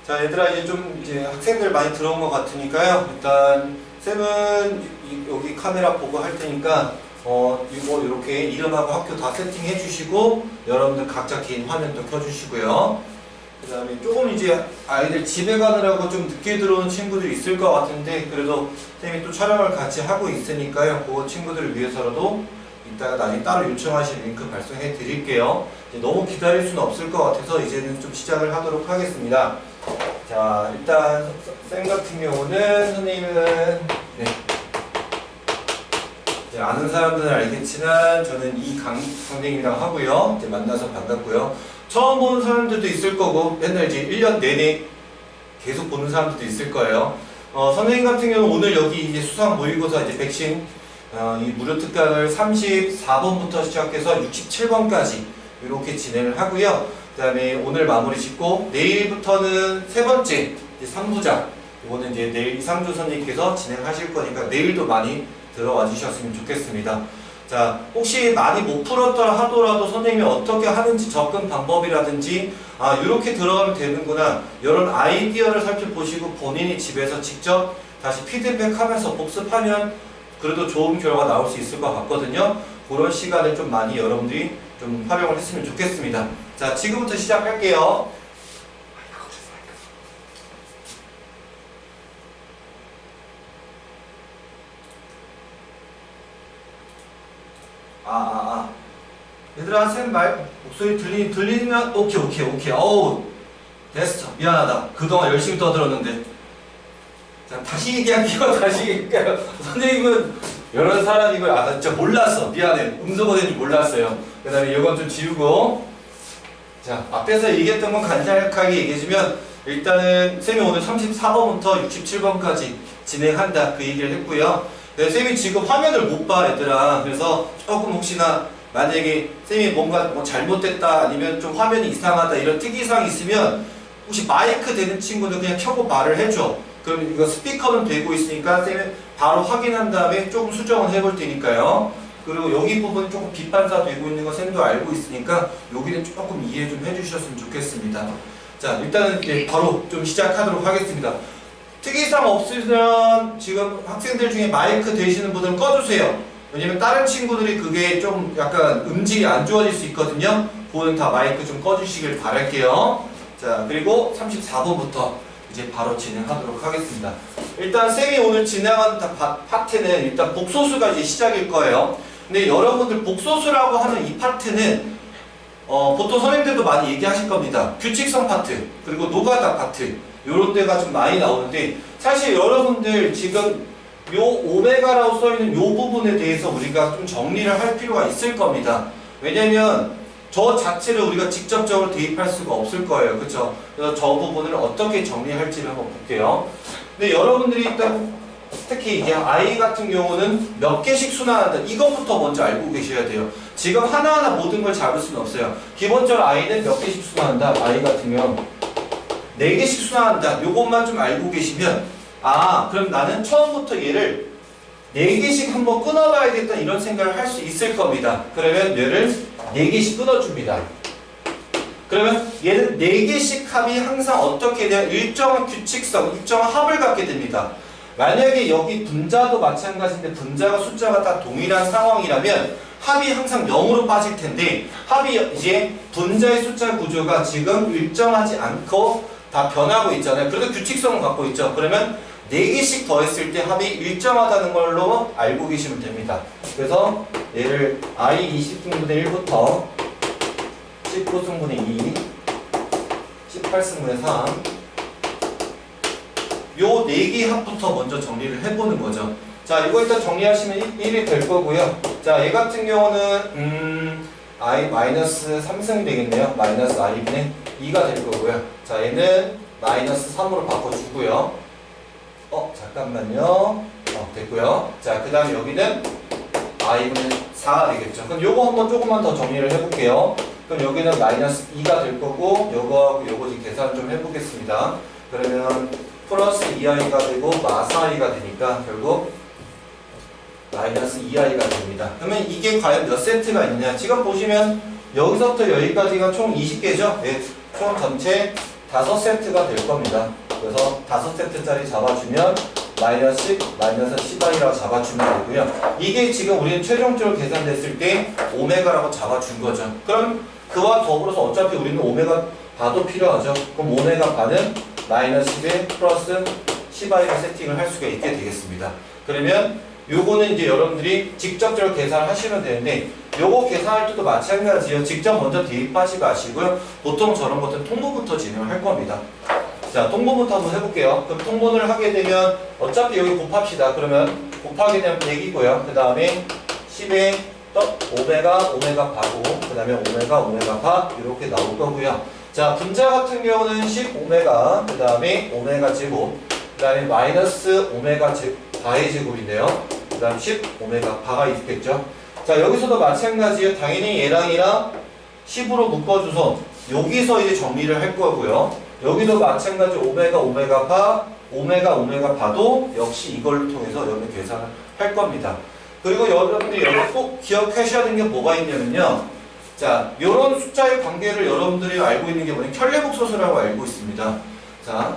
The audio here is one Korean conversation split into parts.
자, 얘들아, 이제 학생들 많이 들어온 것 같으니까요. 일단 쌤은 여기 카메라 보고 할 테니까 이거 이렇게 이름하고 학교 다 세팅해 주시고 여러분들 각자 개인 화면도 켜주시고요. 그 다음에 조금 이제 아이들 집에 가느라고 좀 늦게 들어오는 친구들이 있을 것 같은데 그래도 쌤이 또 촬영을 같이 하고 있으니까요. 그 친구들을 위해서라도 이따가 나중에 따로 요청하실 링크 발송해 드릴게요. 이제 너무 기다릴 수는 없을 것 같아서 이제는 좀 시작을 하도록 하겠습니다. 자, 일단 쌤 같은 경우는 선생님은 이제 아는 사람들은 알겠지만 저는 이강 선생님이랑 하고요. 이제 만나서 반갑고요. 처음 보는 사람들도 있을 거고 맨날 이제 1년 내내 계속 보는 사람들도 있을 거예요. 선생님 같은 경우는 오늘 여기 이제 수상 모의고사 이제 백신 이 무료 특강을 34번부터 시작해서 67번까지 이렇게 진행을 하고요. 그 다음에 오늘 마무리 짓고 내일부터는 세 번째 이제 3부작 이거는 이제 내일 이상조 선생님께서 진행하실 거니까 내일도 많이 들어와 주셨으면 좋겠습니다. 자, 혹시 많이 못 풀었더라 하더라도 선생님이 어떻게 하는지 접근 방법이라든지 이렇게 들어가면 되는구나 이런 아이디어를 살펴보시고 본인이 집에서 직접 다시 피드백하면서 복습하면 그래도 좋은 결과 나올 수 있을 것 같거든요. 그런 시간을 좀 많이 여러분들이 좀 활용을 했으면 좋겠습니다. 자, 지금부터 시작할게요. 얘들아, 쌤 목소리 들리면 오케이. 어우, 됐어. 미안하다. 그동안 열심히 떠들었는데. 자, 다시 얘기할게요. 다시 얘기할게요. 선생님은 여러 사람이 이걸 나 진짜 몰랐어. 미안해. 음소거 된지 몰랐어요. 그 다음에 이건 좀 지우고. 자, 앞에서 얘기했던 건 간략하게 얘기해주면 일단은 쌤이 오늘 34번부터 67번까지 진행한다 그 얘기를 했고요. 쌤이 지금 화면을 못 봐, 얘들아. 그래서 조금 혹시나 만약에 쌤이 뭔가 뭐 잘못됐다 아니면 좀 화면이 이상하다 이런 특이사항이 있으면 혹시 마이크 되는 친구는 그냥 켜고 말을 해줘. 그럼 이거 스피커는 되고 있으니까 쌤이 바로 확인한 다음에 조금 수정을 해볼 테니까요. 그리고 여기 부분 조금 빛반사 되고 있는 거 쌤도 알고 있으니까 여기는 조금 이해 좀 해주셨으면 좋겠습니다. 자, 일단은 이제 바로 좀 시작하도록 하겠습니다. 특이사항 없으면 지금 학생들 중에 마이크 되시는 분들은 꺼주세요. 왜냐면 다른 친구들이 그게 좀 약간 음질이 안 좋아질 수 있거든요. 그거는 다 마이크 좀 꺼주시길 바랄게요. 자, 그리고 34번부터 이제 바로 진행하도록 하겠습니다. 일단 쌤이 오늘 진행한 파트는 일단 복소수가 이제 시작일 거예요. 근데 여러분들 복소수라고 하는 이 파트는 보통 선생님들도 많이 얘기하실 겁니다. 규칙성 파트, 그리고 노가다 파트 요런 데가 좀 많이 나오는데 사실 여러분들 지금 요 오메가라고 써있는 요 부분에 대해서 우리가 좀 정리를 할 필요가 있을 겁니다. 왜냐면 저 자체를 우리가 직접적으로 대입할 수가 없을 거예요. 그쵸? 그래서 저 부분을 어떻게 정리할지를 한번 볼게요. 근데 여러분들이 일단 특히 이게 I 같은 경우는 몇 개씩 순환한다. 이것부터 먼저 알고 계셔야 돼요. 지금 하나하나 모든 걸 잡을 수는 없어요. 기본적으로 I는 몇 개씩 순환한다. I 같은 경우 4개씩 순환한다. 요것만 좀 알고 계시면 그럼 나는 처음부터 얘를 4개씩 한번 끊어봐야겠다 이런 생각을 할 수 있을 겁니다. 그러면 얘를 4개씩 끊어줍니다. 그러면 얘는 4개씩 합이 항상 어떻게 돼요? 일정한 규칙성, 일정한 합을 갖게 됩니다. 만약에 여기 분자도 마찬가지인데 분자가 숫자가 다 동일한 상황이라면 합이 항상 0으로 빠질 텐데 합이 이제 분자의 숫자 구조가 지금 일정하지 않고 다 변하고 있잖아요. 그래도 규칙성을 갖고 있죠. 그러면 4개씩 더했을 때 합이 일정하다는 걸로 알고 계시면 됩니다. 그래서 얘를 I 20승분의 1부터 19승분의 2, 18승분의 3 요 4개의 합부터 먼저 정리를 해보는 거죠. 자, 이거 일단 정리하시면 1이 될 거고요. 자, 얘 같은 경우는 I-3승이 되겠네요. 마이너스 I분의 2가 될 거고요. 자, 얘는 마이너스 3으로 바꿔주고요. 잠깐만요. 됐고요. 자, 그 다음에 여기는 I분의 4가 되겠죠. 그럼 요거 한번 조금만 더 정리를 해볼게요. 그럼 여기는 마이너스 2가 될 거고 요거하고 요거 지금 계산 좀 해보겠습니다. 그러면 플러스 2i가 되고 마스 i가 되니까 결국 마이너스 2i가 됩니다. 그러면 이게 과연 몇 세트가 있느냐? 지금 보시면 여기서부터 여기까지가 총 20개죠? 네, 총 전체 5세트가 될 겁니다. 그래서 5세트짜리 잡아주면 마이너스 10, 마이너스 10i라고 잡아주면 되고요. 이게 지금 우리는 최종적으로 계산됐을 때 오메가라고 잡아준 거죠. 그럼 그와 더불어서 어차피 우리는 오메가 바도 필요하죠. 그럼 오메가 바는 마이너스 10에 플러스 10i로 세팅을 할 수가 있게 되겠습니다. 그러면 요거는 이제 여러분들이 직접적으로 계산을 하시면 되는데 요거 계산할 때도 마찬가지예요. 직접 먼저 대입하지 마시고요. 보통 저런 것들은 통보부터 진행을 할 겁니다. 자, 통보부터 한번 해볼게요. 그럼 통보를 하게 되면 어차피 여기 곱합시다. 그러면 곱하게 되면 100이고요. 그 다음에 10에 오메가 바고 그 다음에 오메가 바 이렇게 나올 거고요. 자, 분자 같은 경우는 10오메가 그 다음에 오메가 제곱 그 다음에 마이너스 오메가 바의 제곱인데요. 그 다음 10오메가 바가 있겠죠. 자, 여기서도 마찬가지예요. 당연히 얘랑이랑 10으로 묶어줘서 여기서 이제 정리를 할 거고요. 여기도 마찬가지 오메가 바, 오메가 바도 역시 이걸 통해서 여러분 계산을 할 겁니다. 그리고 여러분들이 여기 꼭 기억하셔야 되는 게 뭐가 있냐면요. 자, 이런 숫자의 관계를 여러분들이 알고 있는 게 뭐냐면 켤레복소수라고 알고 있습니다. 자,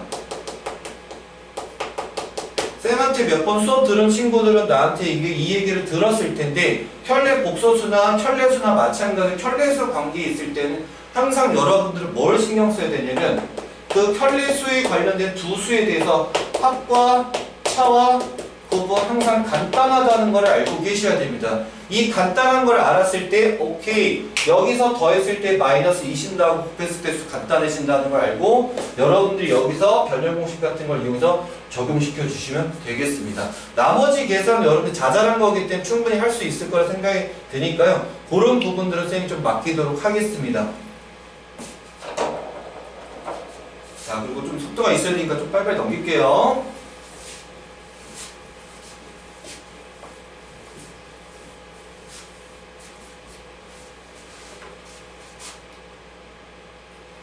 쌤한테 몇 번 수업 들은 친구들은 나한테 이 얘기를 들었을 텐데 켤레복소수나 켤레수나 마찬가지로 켤레수 관계에 있을 때는 항상 여러분들은 뭘 신경 써야 되냐면 그 켤레수에 관련된 두 수에 대해서 합과 차와 구분 항상 간단하다는 걸 알고 계셔야 됩니다. 이 간단한 걸 알았을 때 오케이 여기서 더했을 때 마이너스 20 나오고 곱했을 때 수 간단해진다는 걸 알고 여러분들이 여기서 변형 공식 같은 걸 이용해서 적용시켜 주시면 되겠습니다. 나머지 계산은 여러분들 자잘한 거기 때문에 충분히 할 수 있을 거라 생각이 드니까요. 그런 부분들은 쌤이 좀 맡기도록 하겠습니다. 자, 그리고 좀 속도가 있어야 되니까 좀 빨리빨리 넘길게요.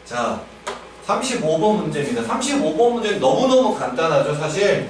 자, 35번 문제입니다. 35번 문제는 너무너무 간단하죠. 사실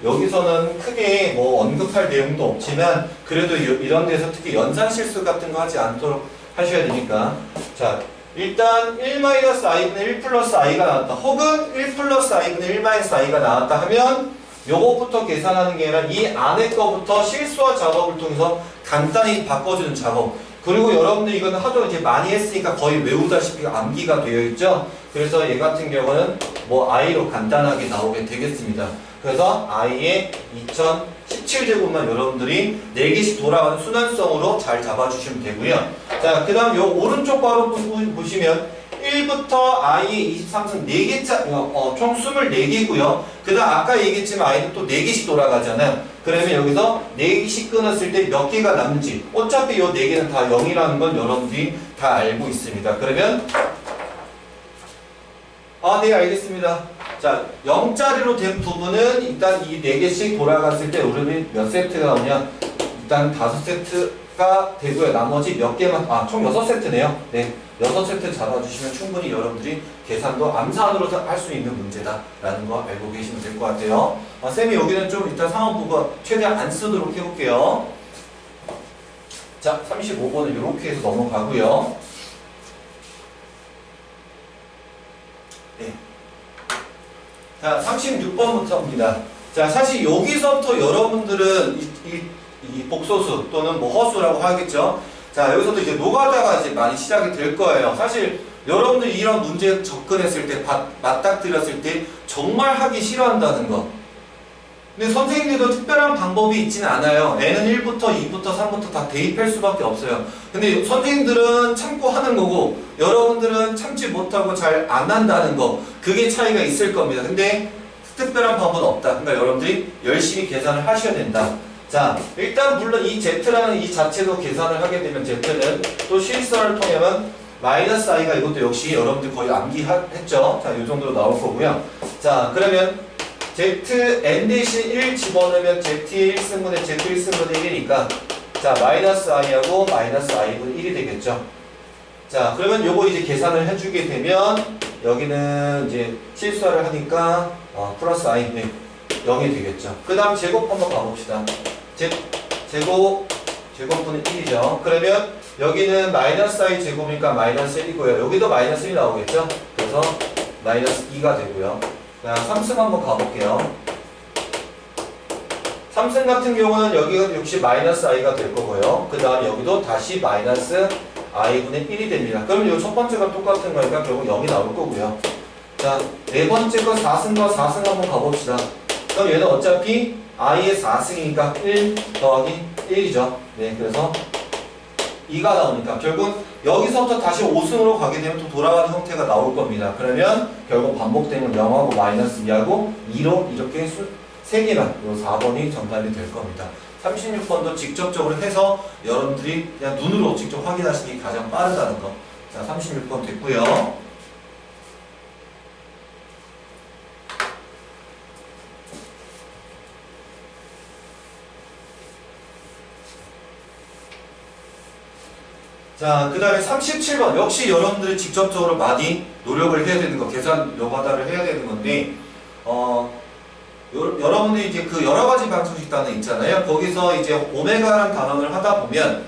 여기서는 크게 뭐 언급할 내용도 없지만 그래도 이런 데서 특히 연산 실수 같은 거 하지 않도록 하셔야 되니까. 자, 일단 1-i분의 1 플러스 i가 나왔다. 혹은 1 플러스 i분의 1 마이너스 i가 나왔다 하면 요것부터 계산하는 게 아니라 이 안에 거부터 실수와 작업을 통해서 간단히 바꿔주는 작업. 그리고 여러분들 이거는 하도 이제 많이 했으니까 거의 외우다시피 암기가 되어 있죠. 그래서 얘 같은 경우는 뭐 i로 간단하게 나오게 되겠습니다. 그래서 i의 2017제곱만 여러분들이 4개씩 돌아가는 순환성으로 잘 잡아주시면 되고요. 자, 그 다음 요 오른쪽 바로 보시면 1부터 i의 23승 4개짜, 총 24개고요. 그 다음 아까 얘기했지만 i는 또 4개씩 돌아가잖아요. 그러면 여기서 4개씩 끊었을 때 몇 개가 남는지 어차피 요 4개는 다 0이라는 건 여러분들이 다 알고 있습니다. 그러면 네, 알겠습니다. 자, 0짜리로 된 부분은 일단 이 4개씩 돌아갔을 때 우리는 몇 세트가 나오냐? 일단 5세트가 되고요. 나머지 몇 개만, 총 6세트네요. 네, 6세트 잡아주시면 충분히 여러분들이 계산도 암산으로 할 수 있는 문제다라는 거 알고 계시면 될 것 같아요. 쌤이 여기는 좀 일단 상황 보고 최대한 안 쓰도록 해볼게요. 자, 35번은 이렇게 해서 넘어가고요. 네. 자, 36번부터입니다. 자, 사실 여기서부터 여러분들은 이 복소수 또는 뭐 허수라고 하겠죠. 자, 여기서도 이제 노가다가 이제 많이 시작이 될 거예요. 사실 여러분들이 이런 문제 접근했을 때, 맞닥뜨렸을 때 정말 하기 싫어한다는 거. 근데 선생님들도 특별한 방법이 있지는 않아요. n은 1부터 2부터 3부터 다 대입할 수밖에 없어요. 근데 선생님들은 참고 하는 거고 여러분들은 참지 못하고 잘 안 한다는 거. 그게 차이가 있을 겁니다. 근데 특별한 방법은 없다. 그러니까 여러분들이 열심히 계산을 하셔야 된다. 자, 일단 물론 이 z라는 이 자체도 계산을 하게 되면 z는 또 실수를 통하면 마이너스 i가 이것도 역시 여러분들 거의 암기했죠. 자, 이 정도로 나올 거고요. 자, 그러면 zn 대신 1 집어넣으면 z의 1승분의 z 1승분의 1이니까 자, 마이너스 i하고 마이너스 i분의 1이 되겠죠. 자, 그러면 요거 이제 계산을 해주게 되면 여기는 이제 실수를 하니까 플러스 i 0이 되겠죠. 그 다음 제곱 한번 가봅시다. 제곱분의 1이죠. 그러면 여기는 마이너스 i 제곱이니까 마이너스 1이고요. 여기도 마이너스 1이 나오겠죠. 그래서 마이너스 2가 되고요. 자, 3승 한번 가볼게요. 3승 같은 경우는 여기가 역시 마이너스 i가 될 거고요. 그 다음 여기도 다시 마이너스 i분의 1이 됩니다. 그럼 이 첫 번째가 똑같은 거니까 결국 0이 나올 거고요. 자, 네 번째 거 4승과 4승 한번 가봅시다. 그럼 얘는 어차피 i의 4승이니까 1 더하기 1이죠. 네, 그래서 2가 나오니까 결국 여기서부터 다시 5승으로 가게 되면 또 돌아가는 형태가 나올 겁니다. 그러면 결국 반복되는 0하고 마이너스 2하고 2로 이렇게 3개만, 요 4번이 정답이 될 겁니다. 36번도 직접적으로 해서 여러분들이 그냥 눈으로 직접 확인하시기 가장 빠르다는 거. 자, 36번 됐고요. 자, 그 다음에 37번. 역시 여러분들이 직접적으로 많이 노력을 해야 되는 거, 계산 노가다를 해야 되는 건데, 여러분들이 이제 그 여러 가지 방정식 단어 있잖아요. 거기서 이제 오메가라는 단원을 하다 보면,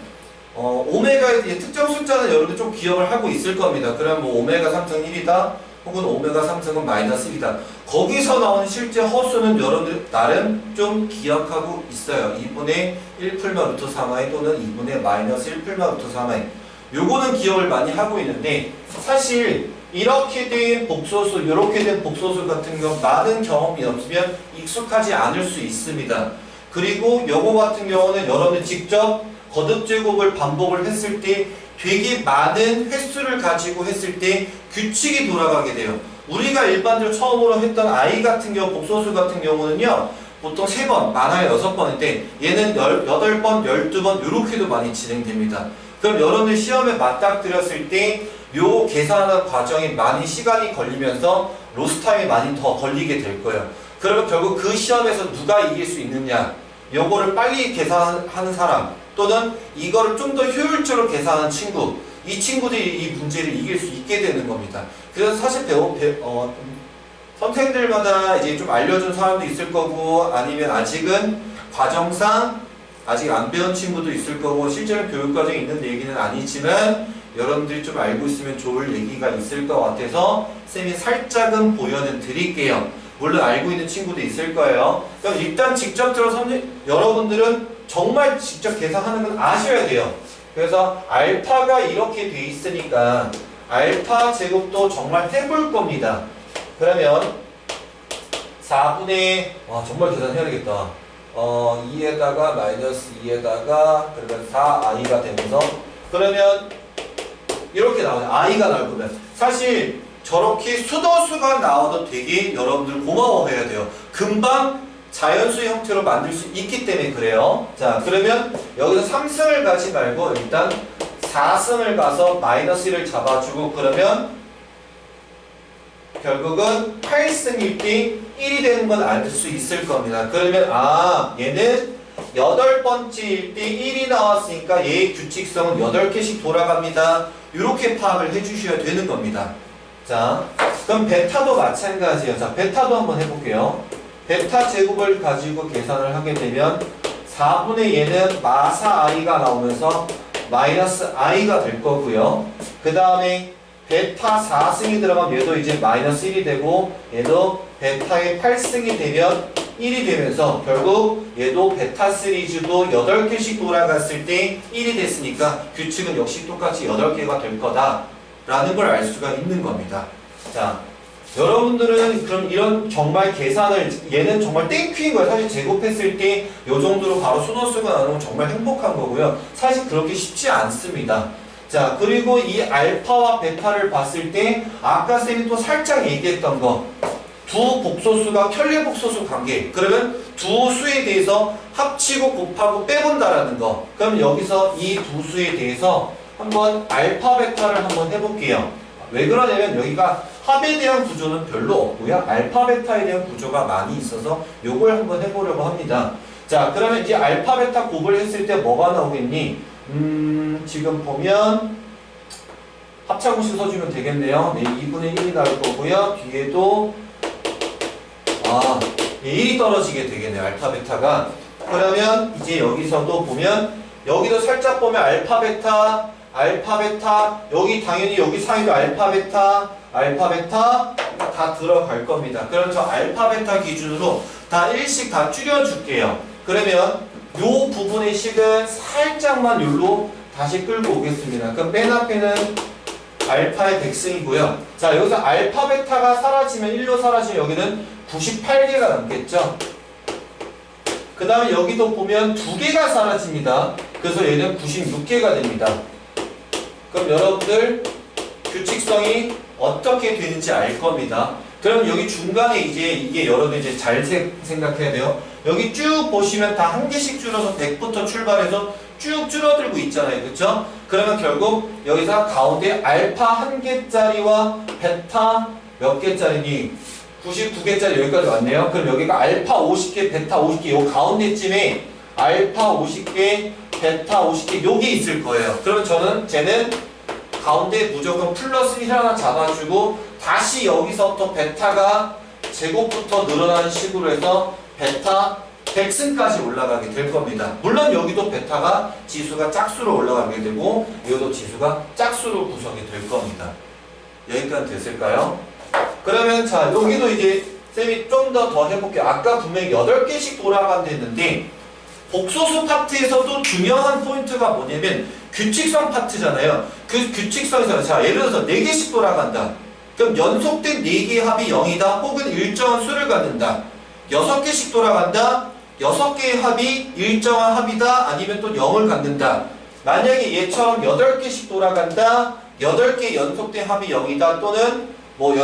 오메가의 이제 특정 숫자는 여러분들 좀 기억을 하고 있을 겁니다. 그럼 뭐 오메가 3승 1이다, 혹은 오메가 3승은 마이너스 1이다. 거기서 나오는 실제 허수는 여러분들 나름 좀 기억하고 있어요. 2분의 1 풀마 루트 3i 또는 2분의 마이너스 1 풀마 루트 3i. 요거는 기억을 많이 하고 있는데, 사실 이렇게 된 복소수, 이렇게 된 복소수 같은 경우 많은 경험이 없으면 익숙하지 않을 수 있습니다. 그리고 요거 같은 경우는 여러분들 직접 거듭제곱을 반복을 했을 때 되게 많은 횟수를 가지고 했을 때 규칙이 돌아가게 돼요. 우리가 일반적으로 처음으로 했던 i 같은 경우, 복소수 같은 경우는요, 보통 3번, 많아야 6번인데 얘는 8번, 12번 이렇게도 많이 진행됩니다. 그럼 여러분들 시험에 맞닥뜨렸을 때 요 계산하는 과정이 많이 시간이 걸리면서 로스타임이 많이 더 걸리게 될 거예요. 그러면 결국 그 시험에서 누가 이길 수 있느냐, 요거를 빨리 계산하는 사람 또는 이거를 좀 더 효율적으로 계산하는 친구, 이 친구들이 이 문제를 이길 수 있게 되는 겁니다. 그래서 사실 선생님들마다 이제 좀 알려준 사람도 있을 거고, 아니면 아직은 과정상 아직 안 배운 친구도 있을 거고, 실제로 교육과정에 있는 얘기는 아니지만 여러분들이 좀 알고 있으면 좋을 얘기가 있을 것 같아서 쌤이 살짝은 보여는 드릴게요. 물론 알고 있는 친구도 있을 거예요. 그럼 일단 직접 들어서 여러분들은 정말 직접 계산하는 건 아셔야 돼요. 그래서 알파가 이렇게 돼 있으니까 알파 제곱도 정말 해볼 겁니다. 그러면 4분의 정말 계산해야 되겠다. 2에다가 마이너스 2에다가 그러면 4i가 되면서, 그러면 이렇게 나와요. i가 나올 거면 사실 저렇게 수도수가 나와도 되게 여러분들 고마워해야 돼요. 금방 자연수 형태로 만들 수 있기 때문에 그래요. 자, 그러면 여기서 3승을 가지 말고 일단 4승을 가서 마이너스 1을 잡아주고, 그러면 결국은 8승일 때 1이 되는 건 알 수 있을 겁니다. 그러면 얘는 8번째일 때 1이 나왔으니까 얘의 규칙성은 8개씩 돌아갑니다. 이렇게 파악을 해주셔야 되는 겁니다. 자, 그럼 베타도 마찬가지예요. 자, 베타도 한번 해볼게요. 베타 제곱을 가지고 계산을 하게 되면 4분의 얘는 마사 i가 나오면서 마이너스 i가 될 거고요. 그 다음에 베타 4승이 들어가면 얘도 이제 마이너스 1이 되고, 얘도 베타의 8승이 되면 1이 되면서 결국 얘도 베타 시리즈도 8개씩 돌아갔을 때 1이 됐으니까 규칙은 역시 똑같이 8개가 될 거다 라는 걸 알 수가 있는 겁니다. 자, 여러분들은 그럼 이런 정말 계산을, 얘는 정말 땡큐인 거예요. 사실 제곱했을 때 이 정도로 바로 수도수가 나오면 정말 행복한 거고요. 사실 그렇게 쉽지 않습니다. 자, 그리고 이 알파와 베타를 봤을 때 아까 쌤이 또 살짝 얘기했던 거, 두 복소수가 켤레복소수 관계, 그러면 두 수에 대해서 합치고 곱하고 빼본다라는 거. 그럼 여기서 이 두 수에 대해서 한번 알파 베타를 한번 해볼게요. 왜 그러냐면 여기가 합에 대한 구조는 별로 없고요, 알파 베타에 대한 구조가 많이 있어서 요걸 한번 해보려고 합니다. 자, 그러면 이제 알파 베타 곱을 했을 때 뭐가 나오겠니? 지금 보면 합차공식 써주면 되겠네요. 네, 2분의 1이 나올 거고요. 뒤에도 1이 떨어지게 되겠네요. 알파 베타가. 그러면 이제 여기서도 보면 여기도 살짝 보면 알파 베타 여기 당연히 여기 사이도 알파 베타 다 들어갈 겁니다. 그럼 저 알파 베타 기준으로 다 1씩 다 줄여줄게요. 그러면 요 부분의 식은 살짝만 여기로 다시 끌고 오겠습니다. 그럼 맨 앞에는 알파의 백승이고요. 자, 여기서 알파 베타가 사라지면 1로 사라지면 여기는 98개가 남겠죠. 그 다음에 여기도 보면 2개가 사라집니다. 그래서 얘는 96개가 됩니다. 그럼 여러분들 규칙성이 어떻게 되는지 알 겁니다. 그럼 여기 중간에 이게 여러분들 이제 잘 생각해야 돼요. 여기 쭉 보시면 다 한 개씩 줄어서 100부터 출발해서 쭉 줄어들고 있잖아요. 그쵸? 그러면 결국 여기서 가운데 알파 1개짜리와 베타 몇 개짜리니? 99개짜리 여기까지 왔네요. 그럼 여기가 알파 50개, 베타 50개 요 가운데쯤에 알파 50개, 베타 50개 요게 있을 거예요. 그러면 쟤는 가운데 무조건 플러스 1 하나 잡아주고 다시 여기서부터 베타가 제곱부터 늘어나는 식으로 해서 베타 100승까지 올라가게 될 겁니다. 물론 여기도 베타가 지수가 짝수로 올라가게 되고 이것도 지수가 짝수로 구성이 될 겁니다. 여기까지 됐을까요? 그러면 자 여기도 이제 쌤이 좀 더 해볼게요. 아까 분명히 8개씩 돌아간다 했는데 복소수 파트에서도 중요한 포인트가 뭐냐면 규칙성 파트잖아요. 그 규칙성에서 자 예를 들어서 4개씩 돌아간다. 그럼 연속된 4개의 합이 0이다 혹은 일정한 수를 갖는다. 6개씩 돌아간다. 6개의 합이 일정한 합이다 아니면 또 0을 갖는다. 만약에 얘처럼 8개씩 돌아간다. 8개 연속된 합이 0이다 또는 뭐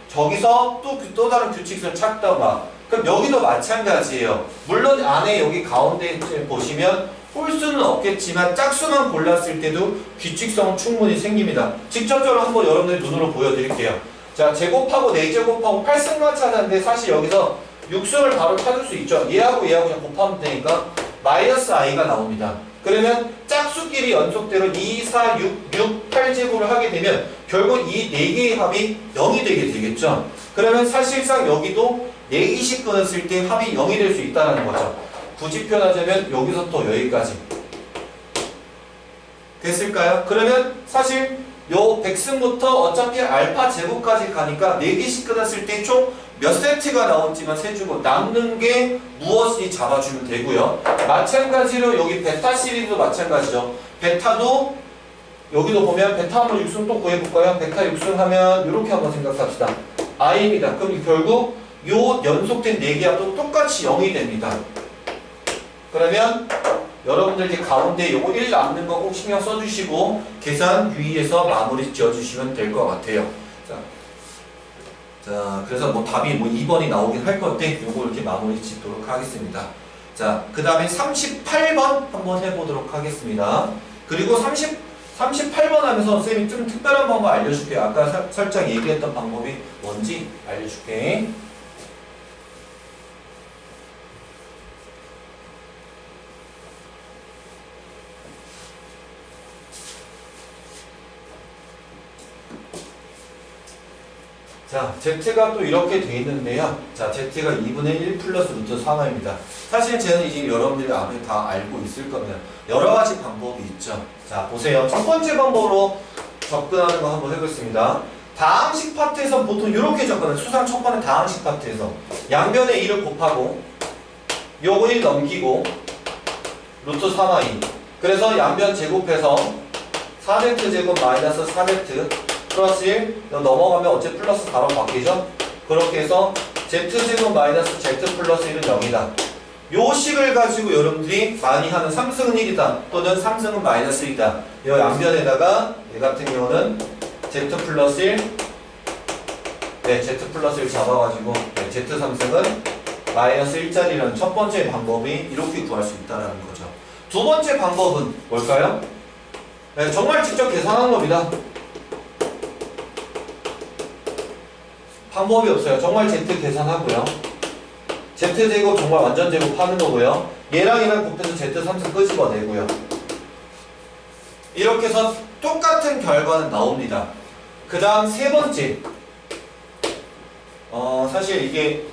저기서 또 다른 규칙성을 찾다가 그럼 여기도 마찬가지예요. 물론 안에 여기 가운데 보시면 홀수는 없겠지만 짝수만 골랐을 때도 규칙성은 충분히 생깁니다. 직접적으로 한번 여러분들 눈으로 보여드릴게요. 자 제곱하고 4제곱하고 8승만 찾았는데 사실 여기서 6승을 바로 찾을 수 있죠. 얘하고 그냥 곱하면 되니까 마이너스 i가 나옵니다. 그러면 짝수끼리 연속대로 2, 4, 6, 8제곱을 하게 되면 결국 이 4개의 합이 0이 되게 되겠죠. 그러면 사실상 여기도 4개씩 끊었을 때 합이 0이 될 수 있다는 거죠. 굳이 표현하자면 여기서부터 여기까지 됐을까요? 그러면 사실 요 100승부터 어차피 알파 제곱까지 가니까 4개씩 끊었을 때 총 몇 세트가 나올지만 세주고 남는 게 무엇인지 잡아주면 되고요. 마찬가지로 여기 베타 시리즈도 마찬가지죠. 베타도 여기도 보면 베타 한번 6승 또 구해볼까요? 베타 6승 하면 이렇게 한번 생각합시다. i입니다. 그럼 결국 요 연속된 4개 합도 똑같이 0이 됩니다. 그러면 여러분들 이제 가운데 요거 1 남는 거 꼭 신경 써주시고 계산 유의해서 마무리 지어주시면 될 것 같아요. 자, 그래서 뭐 답이 뭐 2번이 나오긴 할 건데 요거 이렇게 마무리 짓도록 하겠습니다. 자, 그 다음에 38번 한번 해보도록 하겠습니다. 그리고 38번 하면서 쌤이 좀 특별한 방법 알려줄게요. 아까 살짝 얘기했던 방법이 뭔지 알려줄게. 자, z가 또 이렇게 돼 있는데요. 자, z가 2분의 1 플러스 루트 3입니다. 사실 쟤는 이제 여러분들이 아마 다 알고 있을 겁니다. 여러 가지 방법이 있죠. 자, 보세요. 첫 번째 방법으로 접근하는 거 한번 해보겠습니다. 다항식 파트에서 보통 이렇게 접근해요. 수상 첫 번째 다항식 파트에서 양변에 1을 곱하고 요거 1 넘기고 루트 3i 그래서 양변 제곱해서 4z 제곱 마이너스 4z 플러스 1 넘어가면 어째 플러스 4로 바뀌죠? 그렇게 해서 z제곱 마이너스 z 플러스 1은 0이다. 요 식을 가지고 여러분들이 많이 하는 3승은 1이다 또는 3승은 마이너스 1이다. 이 양변에다가 얘 같은 경우는 z 플러스 1 z 플러스 1 잡아가지고 z 3승은 마이너스 1짜리라는 첫 번째 방법이 이렇게 구할 수 있다는 거죠. 두 번째 방법은 뭘까요? 정말 직접 계산하는 겁니다. 방법이 없어요. 정말 z 계산하고요. z제곱 정말 완전 제곱 하는 거고요. 얘랑 곱해서 z3승 끄집어내고요. 이렇게 해서 똑같은 결과는 나옵니다. 그 다음 세 번째 사실 이게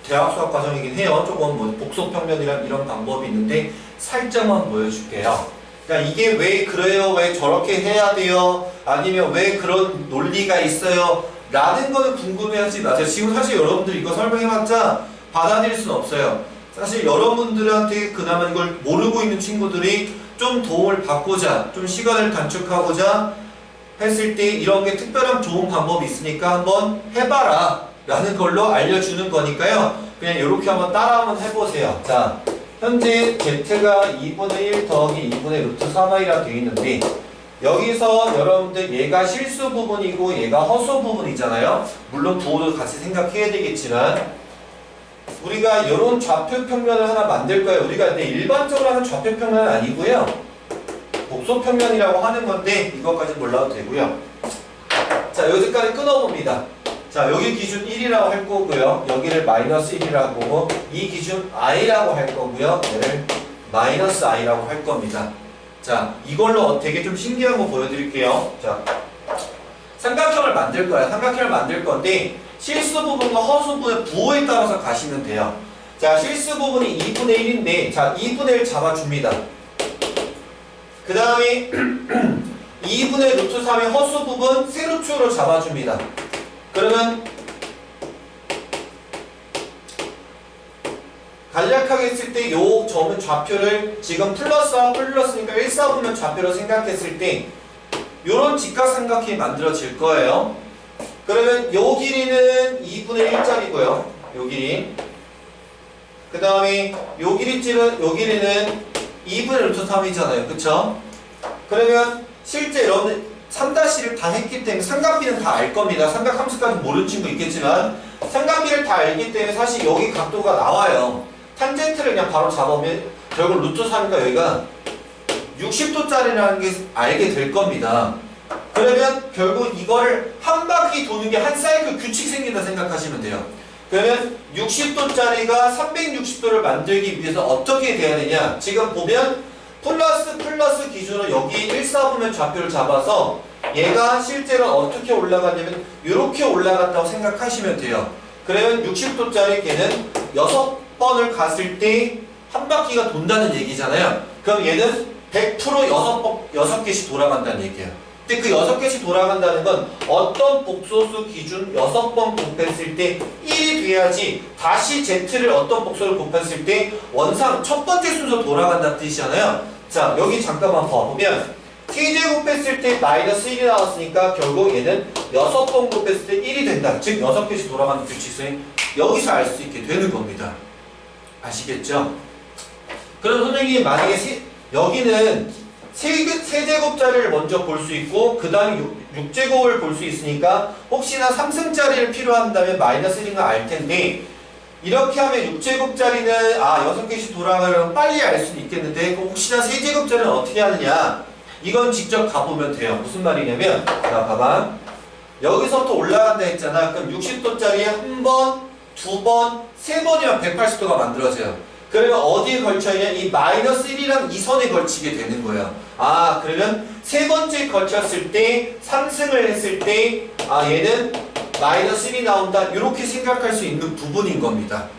대학 수학 과정이긴 해요. 조금 뭐 복소평면이랑 이런 방법이 있는데 살짝만 보여줄게요. 그러니까 이게 왜 그래요? 왜 저렇게 해야 돼요? 아니면 왜 그런 논리가 있어요? 라는 거는 궁금해하지 마세요. 지금 사실 여러분들이 이거 설명해봤자 받아들일 수는 없어요. 사실 여러분들한테 그나마 이걸 모르고 있는 친구들이 좀 도움을 받고자, 좀 시간을 단축하고자 했을 때 이런 게 특별한 좋은 방법이 있으니까 한번 해봐라 라는 걸로 알려주는 거니까요. 그냥 이렇게 한번 따라 한번 해보세요. 자, 현재 z가 2분의 1 더하기 2분의 루트 3i라 되어 있는데 여기서 여러분들 얘가 실수 부분이고 얘가 허수 부분이잖아요. 물론 부호도 같이 생각해야 되겠지만 우리가 이런 좌표평면을 하나 만들 거예요. 우리가 근데 일반적으로 하는 좌표평면은 아니고요. 복소평면이라고 하는 건데 이것까지 몰라도 되고요. 자, 여기까지 끊어봅니다. 자, 여기 기준 1이라고 할 거고요. 여기를 마이너스 1이라고 하고 이 기준 i라고 할 거고요. 얘를 마이너스 i라고 할 겁니다. 자, 이걸로 되게 좀 신기한 거 보여드릴게요. 자, 삼각형을 만들 거야. 삼각형을 만들 건데 실수 부분과 허수 부분의 부호에 따라서 가시면 돼요. 자, 실수 부분이 2분의 1인데 자, 2분의 1 잡아줍니다. 그 다음에 2분의 루트 3의 허수 부분 세로축으로 잡아줍니다. 그러면 간략하게 했을 때 요 점은 좌표를 지금 플러스와 플러스니까 1, 4분면 좌표로 생각했을 때 요런 직각삼각형이 만들어질 거예요. 그러면 요 길이는 2분의 1짜리고요. 요 길이. 그 다음에 요 길이는 2분의 루트 3이잖아요. 그쵸? 그러면 실제 여러분 3-1을 다 했기 때문에 삼각비는 다 알 겁니다. 삼각함수까지 모르는 친구 있겠지만 삼각비를 다 알기 때문에 사실 여기 각도가 나와요. 탄젠트를 그냥 바로 잡으면 결국 루트 3이니까 여기가 60도짜리라는 게 알게 될 겁니다. 그러면 결국 이거를 한 바퀴 도는 게 한 사이클 규칙 생긴다 생각하시면 돼요. 그러면 60도짜리가 360도를 만들기 위해서 어떻게 돼야 되냐? 지금 보면 플러스 기준으로 여기 1, 4분면 좌표를 잡아서 얘가 실제로 어떻게 올라갔냐면 이렇게 올라갔다고 생각하시면 돼요. 그러면 60도짜리 걔는 6번을 갔을 때 한 바퀴가 돈다는 얘기잖아요. 그럼 얘는 100% 6개씩 돌아간다는 얘기예요. 근데 그 6개씩 돌아간다는 건 어떤 복소수 기준 6번 곱했을 때 1이 돼야지 다시 z를 어떤 복소를 곱했을 때 원상 첫 번째 순서 돌아간다는 뜻이잖아요. 자, 여기 잠깐만 봐보면 세제곱 했을 때 마이너스 1이 나왔으니까 결국 얘는 6번 곱했을 때 1이 된다. 즉 6개씩 돌아가는 규칙성이 여기서 알 수 있게 되는 겁니다. 아시겠죠? 그럼 선생님이 만약에 여기는 세제곱짜리를 먼저 볼 수 있고 그 다음에 6제곱을 볼 수 있으니까 혹시나 3승짜리를 필요한다면 마이너스 1인 걸 알 텐데 이렇게 하면 6제곱짜리는 6개씩 돌아가면 빨리 알 수는 있겠는데 혹시나 세제곱짜리는 어떻게 하느냐 이건 직접 가보면 돼요. 무슨 말이냐면 자 봐봐 여기서부터 올라간다 했잖아. 그럼 60도짜리에 한 번, 두 번, 세 번이면 180도가 만들어져요. 그러면 어디에 걸쳐있냐? 이 마이너스 1이랑 이 선에 걸치게 되는 거예요. 그러면 세 번째 걸쳤을 때 3승을 했을 때 얘는 마이너스 1이 나온다. 이렇게 생각할 수 있는 부분인 겁니다.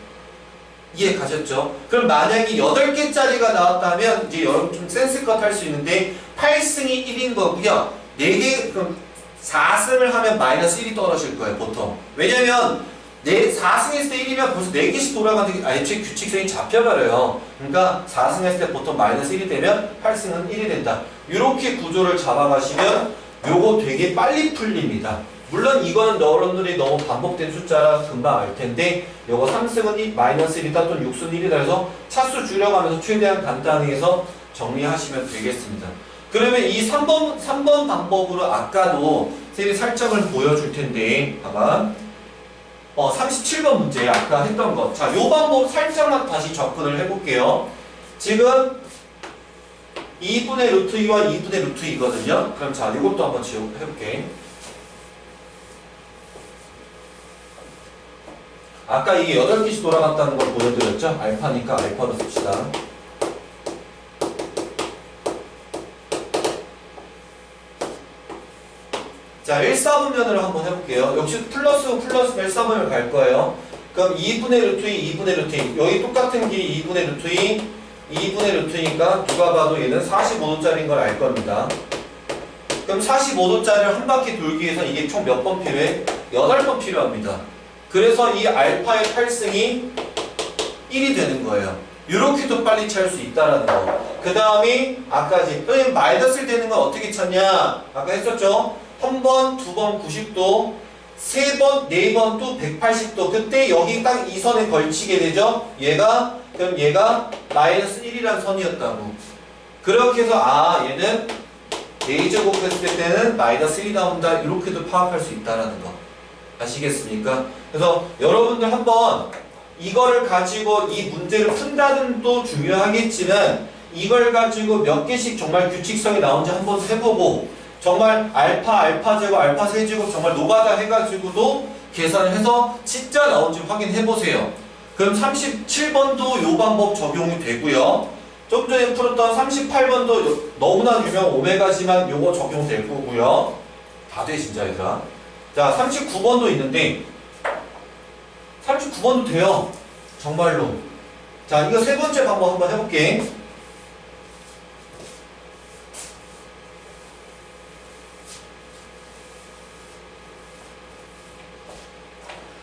이해 가셨죠? 그럼 만약에 8개짜리가 나왔다면 이제 여러분 좀 센스껏 할 수 있는데 8승이 1인 거고요. 4개 그럼 4승을 하면 마이너스 1이 떨어질 거예요. 보통. 왜냐면 4승 했을 때 1이면 벌써 4개씩 돌아가는 게 애초에 규칙성이 잡혀버려요. 그러니까 4승 했을 때 보통 마이너스 1이 되면 8승은 1이 된다. 이렇게 구조를 잡아가시면 요거 되게 빨리 풀립니다. 물론 이거는 여러분들이 너무 반복된 숫자라 금방 알 텐데 요거 3승은 마이너스 1이다 또는 6승은 1이다 해서 차수 줄여가면서 최대한 간단히 해서 정리하시면 되겠습니다. 그러면 이 3번 방법으로 아까도 쌤이 살짝을 보여줄 텐데 봐봐 37번 문제 아까 했던 것. 자, 요 방법 살짝만 다시 접근을 해볼게요. 지금 2분의 루트 2와 2분의 루트 2거든요. 그럼 자, 이것도 한번 해볼게. 아까 이게 8개씩 돌아갔다는 걸 보여드렸죠? 알파니까 알파로 씁시다. 자, 1, 4분면으로 한번 해볼게요. 역시 플러스 1, 4분면을 갈 거예요. 그럼 2분의 루트 2, 2분의 루트 2. 여기 똑같은 길이 2분의 루트 2, 2분의 루트니까 누가 봐도 얘는 45도짜리인 걸 알 겁니다. 그럼 45도짜리를 한 바퀴 돌기 위해서 이게 총 몇 번 필요해? 8번 필요합니다. 그래서 이 알파의 8승이 1이 되는 거예요. 이렇게도 빨리 찾을 수 있다라는 거. 그 다음에 아까 이제 마이너스를 되는 건 어떻게 찾냐? 아까 했었죠? 한 번, 두 번 90도, 세 번, 네 번 또 180도. 그때 여기 딱 이 선에 걸치게 되죠? 그럼 얘가 마이너스 1이라는 선이었다고. 그렇게 해서 아 얘는 A제곱 했을 때는 마이너스 1이 나온다. 이렇게도 파악할 수 있다라는 거. 아시겠습니까? 그래서 여러분들 한번 이거를 가지고 이 문제를 푼다는 또 중요하겠지만 이걸 가지고 몇 개씩 정말 규칙성이 나온지 한번 해보고 정말 알파 제곱, 알파 세제곱 정말 노가다 해가지고도 계산을 해서 진짜 나온지 확인해보세요. 그럼 37번도 이 방법 적용이 되고요. 좀 전에 풀었던 38번도 너무나 유명한 오메가지만 요거 적용될 거고요. 다 돼 진짜 얘들아. 자 39번도 있는데 39번도 돼요. 정말로. 자 이거 세 번째 방법 한번 해볼게.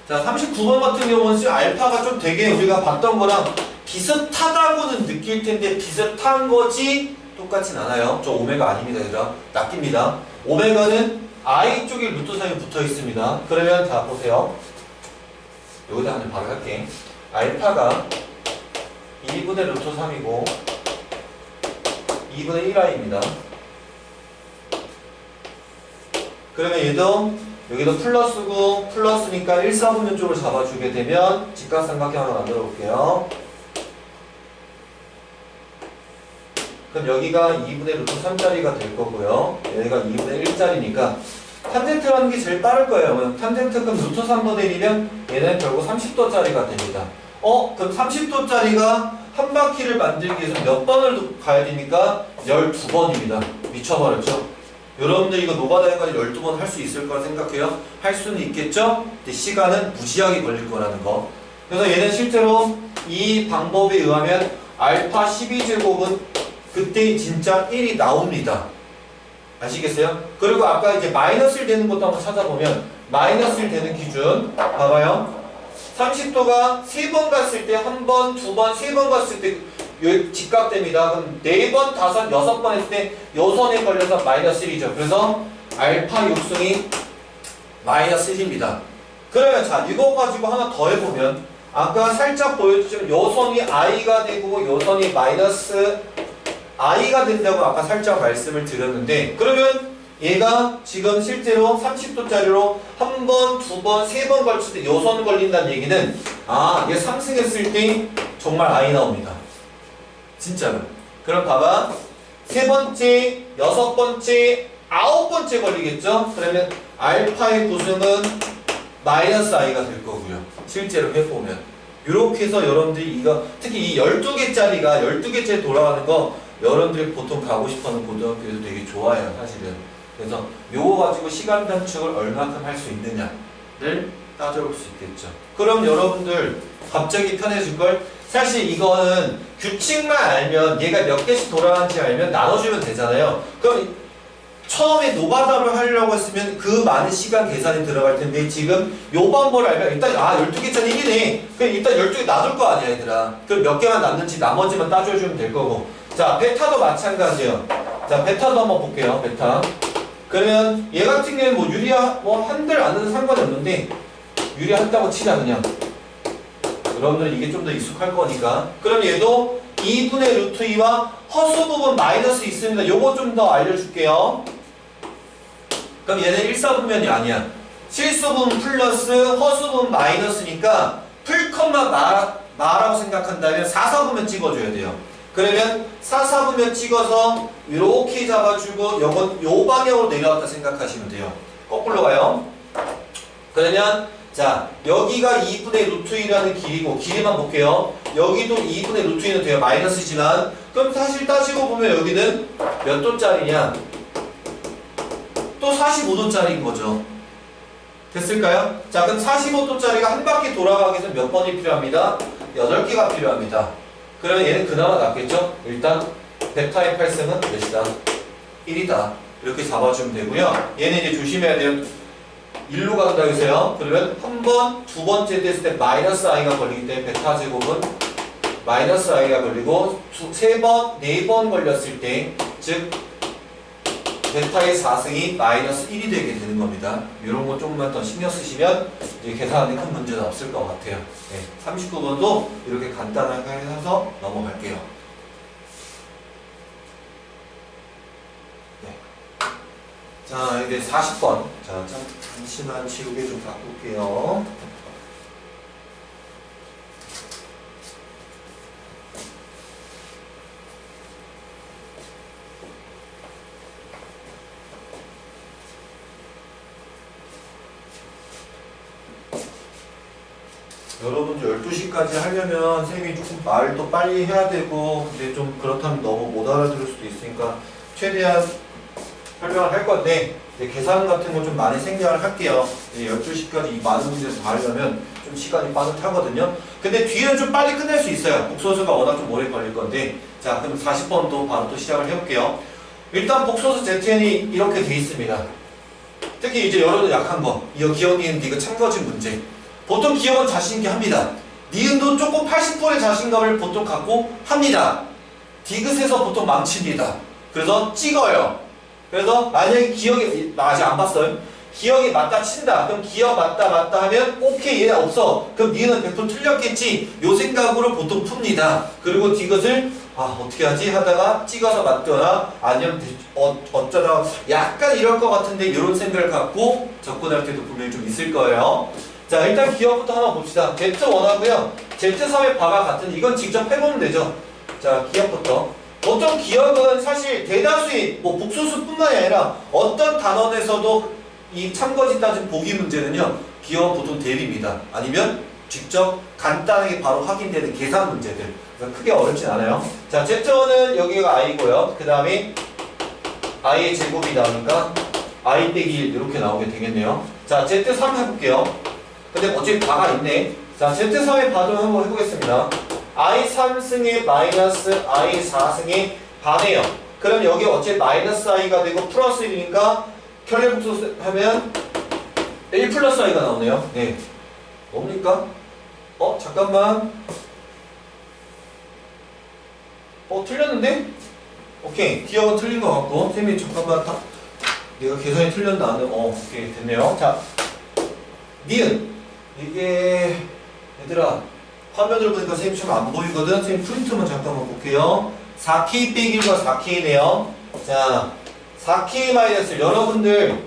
자 39번 같은 경우는 알파가 좀 되게 우리가 봤던 거랑 비슷하다고는 느낄 텐데 비슷한 거지 똑같진 않아요. 저 오메가 아닙니다 얘들아. 낚입니다. 오메가는 I 쪽에 루트 3이 붙어 있습니다. 그러면 자 보세요. 여기다 하면 바로 할게. 알파가 2분의 루트 3이고 2분의 1i입니다. 그러면 얘도 여기도 플러스고 플러스니까 1, 4분면 쪽을 잡아주게 되면 직각삼각형 하나 만들어 볼게요. 그럼 여기가 2분의 루트 3짜리가 될 거고요. 여기가 2분의 1짜리니까 탄젠트라는 게 제일 빠를 거예요. 탄젠트 그럼 루트 3분의 1이면 얘는 결국 30도짜리가 됩니다. 그럼 30도짜리가 한 바퀴를 만들기 위해서 몇 번을 가야 됩니까? 12번입니다. 미쳐버렸죠? 여러분들 이거 노가다 해가지고 12번 할 수 있을 거라 생각해요? 할 수는 있겠죠? 근데 시간은 무지하게 걸릴 거라는 거. 그래서 얘는 실제로 이 방법에 의하면 알파 12제곱은 그때 진짜 1이 나옵니다. 아시겠어요? 그리고 아까 이제 마이너스 1 되는 것도 한번 찾아보면 마이너스 1 되는 기준 봐봐요. 30도가 3번 갔을 때, 한 번, 두 번, 3번 갔을 때 여기 직각됩니다. 그럼 4번, 5, 6번 했을 때 요 선에 걸려서 마이너스 1이죠. 그래서 알파 육승이 마이너스 1입니다. 그러면 자 이거 가지고 하나 더 해보면 아까 살짝 보여주시면 요 선이 i가 되고 요 선이 마이너스 i가 된다고 아까 살짝 말씀을 드렸는데 그러면 얘가 지금 실제로 30도짜리로 한 번, 두 번, 세 번 걸칠 때 요 선 걸린다는 얘기는 얘 상승했을 때 정말 i 나옵니다. 진짜로. 그럼 봐봐. 세 번째, 여섯 번째, 아홉 번째 걸리겠죠? 그러면 알파의 구승은 마이너스 i가 될 거고요. 실제로 해보면. 이렇게 해서 여러분들이 이거 특히 이 12개짜리가 12개째 돌아가는 거 여러분들이 보통 가고 싶어하는 고등학교에서 되게 좋아해요. 사실은. 그래서 요거 가지고 시간 단축을 얼마큼 할 수 있느냐를 따져볼 수 있겠죠. 그럼 여러분들 갑자기 편해질걸? 사실 이거는 규칙만 알면 얘가 몇 개씩 돌아가는지 알면 나눠주면 되잖아요. 그럼 처음에 노가다를 하려고 했으면 그 많은 시간 계산이 들어갈 텐데 지금 요 방법을 알면 일단 12개짜리 1이네. 그럼 일단 12개 놔둘 거 아니야 얘들아. 그럼 몇 개만 남는지 나머지만 따져주면 될 거고. 자 베타도 마찬가지예요. 자 베타도 한번 볼게요. 베타. 그러면 얘 같은 경우는 뭐 유리화 한들 안 해도 상관이 없는데 유리한다고 치자 그냥. 여러분들 이게 좀 더 익숙할 거니까. 그럼 얘도 2분의 루트 2와 허수 부분 마이너스 있습니다. 요거 좀 더 알려줄게요. 그럼 얘는 1, 4분면이 아니야. 실수분 플러스 허수분 마이너스니까 풀컴마 마라고 생각한다면 4, 4분면 찍어줘야 돼요. 그러면 4, 4분면 찍어서 이렇게 잡아주고 요건 요 방향으로 내려왔다 생각하시면 돼요. 거꾸로 가요. 그러면 자 여기가 2분의 루트 2라는 길이고 길이만 볼게요. 여기도 2분의 루트 2는 돼요. 마이너스지만 그럼 사실 따지고 보면 여기는 몇 도짜리냐? 또 45도짜리인 거죠. 됐을까요? 자 그럼 45도짜리가 한 바퀴 돌아가기 위해서 몇 번이 필요합니다? 8개가 필요합니다. 그러면 얘는 그나마 낫겠죠? 일단 베타의 8승은 몇이다? 1이다. 이렇게 잡아주면 되고요. 얘는 이제 조심해야 돼요. 1로 간다 해서요. 그러면 한 번, 두 번째 때 했을 때 마이너스 i가 걸리기 때문에 베타 제곱은 마이너스 i가 걸리고 세 번, 네 번 걸렸을 때 즉 베타의 4승이 마이너스 1이 되게 되는 겁니다. 이런 거 조금만 더 신경 쓰시면 이제 계산하는 큰 문제는 없을 것 같아요. 네, 39번도 이렇게 간단하게 해서 넘어갈게요. 네. 자, 이제 40번. 자, 잠시만 지우개 좀 바꿀게요. 여러분들 12시까지 하려면 쌤이 조금 말도 빨리 해야 되고 근데 좀 그렇다면 너무 못 알아들을 수도 있으니까 최대한 설명을 할 건데 계산 같은 거 좀 많이 생략을 할게요. 12시까지 이 많은 문제를 다 하려면 좀 시간이 빠듯하거든요. 근데 뒤에는 좀 빨리 끝낼 수 있어요. 복소수가 워낙 좀 오래 걸릴 건데 자 그럼 40번도 바로 또 시작을 해볼게요. 일단 복소수 ZN이 이렇게 돼 있습니다. 특히 이제 여러분 약한 거 이거 기억, 니은, 디귿 참거진 문제 보통 기억은 자신있게 합니다. 니은도 조금 80%의 자신감을 보통 갖고 합니다. 디귿에서 보통 망칩니다. 그래서 찍어요. 그래서 만약에 기억이 나 아직 안 봤어요. 기억이 맞다 친다. 그럼 기억 맞다 하면 오케이 얘 없어. 그럼 니은은 100% 틀렸겠지. 요 생각으로 보통 풉니다. 그리고 디귿을 어떻게 하지 하다가 찍어서 맞거나 아니면 어쩌다 약간 이럴 것 같은데 이런 생각을 갖고 접근할 때도 분명히 좀 있을 거예요. 자 일단 기억부터 하나 봅시다. Z1 하고요. Z3의 바가 같은 이건 직접 해보면 되죠. 자 기억부터. 보통 기억은 사실 대다수의 복소수뿐만이 아니라 어떤 단원에서도 이 참거짓 따진 보기 문제는요. 기억은 보통 대비입니다. 아니면 직접 간단하게 바로 확인되는 계산 문제들. 그래서 크게 어렵진 않아요. 자 Z1은 여기가 i고요. 그 다음에 i의 제곱이 나오니까 i 빼기 1 이렇게 나오게 되겠네요. 자 Z3 해볼게요. 근데 어차피 바가 있네. 자, Z3의 바도 한번 해보겠습니다. I3승의 마이너스 I4승의 바네요. 그럼 여기 어차피 마이너스 i가 되고 플러스 1이니까 결례복수 하면 1 플러스 i가 나오네요. 네. 뭡니까? 잠깐만. 틀렸는데? 오케이. 기억은 틀린 것 같고. 쌤이 잠깐만 내가 계산이 틀렸나? 오케이. 됐네요. 자, 니은. 이게 얘들아 화면을 보니까 선생님 좀 안 보이거든. 선생님 프린트만 잠깐만 볼게요. 4K 빼기 1과 4K네요. 자 4K-1 여러분들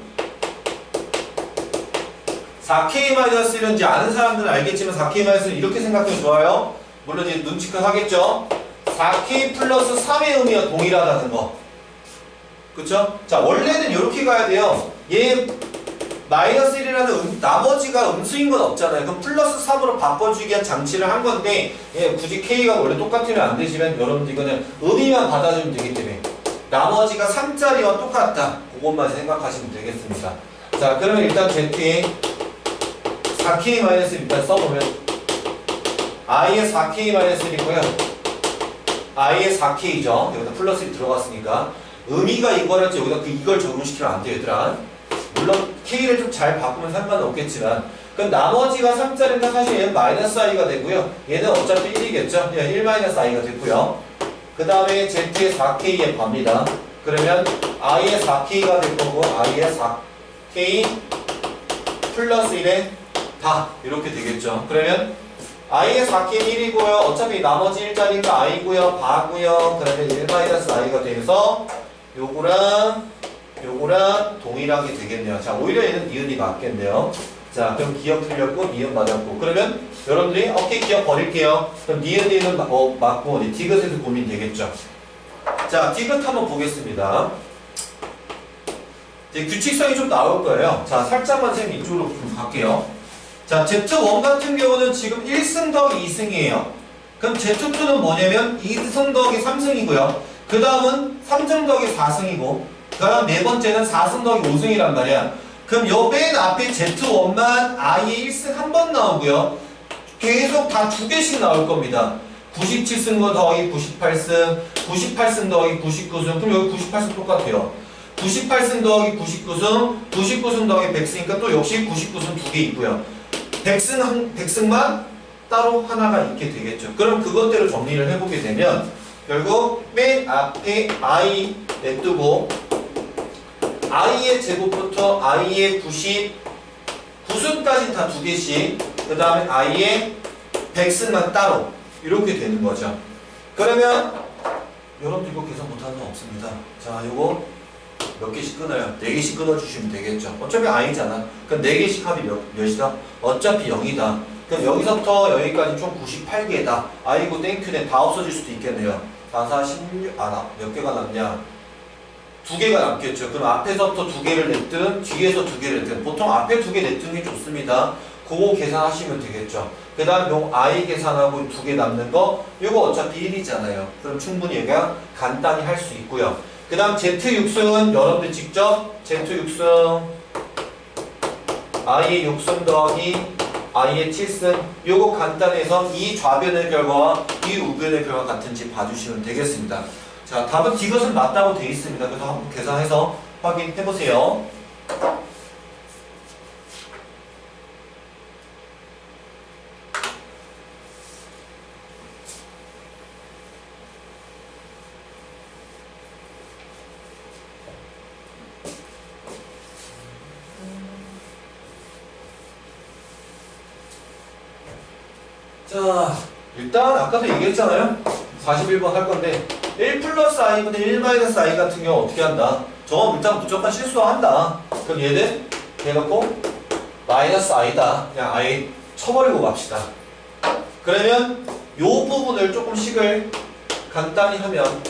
4K-1은 이제 아는 사람들은 알겠지만 4K-1은 이렇게 생각하면 좋아요. 물론 이제 눈치껏 하겠죠. 4K 플러스 3의 의미가 동일하다는 거. 그쵸? 자 원래는 이렇게 가야 돼요. 얘 마이너스 1이라는 나머지가 음수인 건 없잖아요. 그럼 플러스 3으로 바꿔주기 위한 장치를 한 건데 굳이 K가 원래 똑같으면 안 되지만 여러분들 이거는 의미만 받아주면 되기 때문에 나머지가 3짜리와 똑같다. 그것만 생각하시면 되겠습니다. 자 그러면 일단 Z에 4K-1 일단 써보면 i의 4K-1이고요. i의 4K죠. 여기다 플러스 1 들어갔으니까 의미가 이거랄지 여기다 이걸 적용시키면 안 돼요 얘들아. 물론 K를 좀 잘 바꾸면 상관은 없겠지만 그럼 나머지가 3짜리니까 사실 얘는 마이너스 i가 되고요. 얘는 어차피 1이겠죠. 1 마이너스 i가 됐고요. 그 다음에 Z의 4K에 갑니다. 그러면 i의 4K가 될 거고 i의 4K 플러스 1에 다 이렇게 되겠죠. 그러면 i의 4K는 1이고요. 어차피 나머지 1짜리니까 i고요. 바고요. 그러면 1 마이너스 i가 되면서 요거랑 동일하게 되겠네요. 자, 오히려 얘는 니은이 맞겠네요. 자, 그럼 기억 틀렸고, 니은 맞았고. 그러면 여러분들이, 오케이, 기억 버릴게요. 그럼 니은 맞고, 디귿에서 고민 되겠죠. 자, 디귿 한번 보겠습니다. 이제 규칙성이 좀 나올 거예요. 자, 살짝만 선생님 이쪽으로 좀 갈게요. 자, Z1 같은 경우는 지금 1승 더하기 2승이에요. 그럼 Z2는 뭐냐면 2승 더하기 3승이고요. 그 다음은 3승 더하기 4승이고, 그 다음 네 번째는 4승 더하기 5승이란 말이야. 그럼 요 맨 앞에 Z1만 I의 1승 한 번 나오고요. 계속 다 두 개씩 나올 겁니다. 97승 거 더하기 98승, 98승 더하기 99승. 그럼 여기 98승 똑같아요. 98승 더하기 99승, 99승 더하기 100승이니까 또 역시 99승 두 개 있고요. 100승만 따로 하나가 있게 되겠죠. 그럼 그것대로 정리를 해보게 되면 결국 맨 앞에 i 냅두고 i의 제곱부터 i의 99승까지 다 두 개씩, 그 다음에 i의 100승만 따로 이렇게 되는 거죠. 그러면 여러분들 이거 계산 못하는 건 없습니다. 자, 이거 몇 개씩 끊어요? 4개씩 끊어주시면 되겠죠. 어차피 i잖아. 그럼 4개씩 합이 몇이다? 어차피 0이다. 그럼 여기서부터 여기까지 총 98개다. 아이고 땡큐네. 다 없어질 수도 있겠네요. 4, 4, 16, 몇 개가 남냐? 2개가 남겠죠. 그럼 앞에서부터 2개를 냈든 뒤에서 2개를 냈든 보통 앞에 2개 냈든 게 좋습니다. 그거 계산하시면 되겠죠. 그 다음 요 i 계산하고 2개 남는 거 요거 어차피 1이잖아요. 그럼 충분히 얘가 간단히 할 수 있고요. 그 다음 z6승은 여러분들 직접 z6승 i의 6승 더하기 i의 7승 요거 간단해서 이 좌변의 결과와 이 우변의 결과 같은지 봐주시면 되겠습니다. 자, 답은 이것은 맞다고 되어 있습니다. 그래서 한번 계산해서 확인해 보세요. 자, 일단 아까도 얘기했잖아요. 41번 할 건데 1 플러스 i분의 1 마이너스 i 같은 경우 어떻게 한다? 저건 일단 무조건 실수한다. 그럼 얘는 대놓고 마이너스 i다. 그냥 i 쳐버리고 갑시다. 그러면 요 부분을 조금씩을 간단히 하면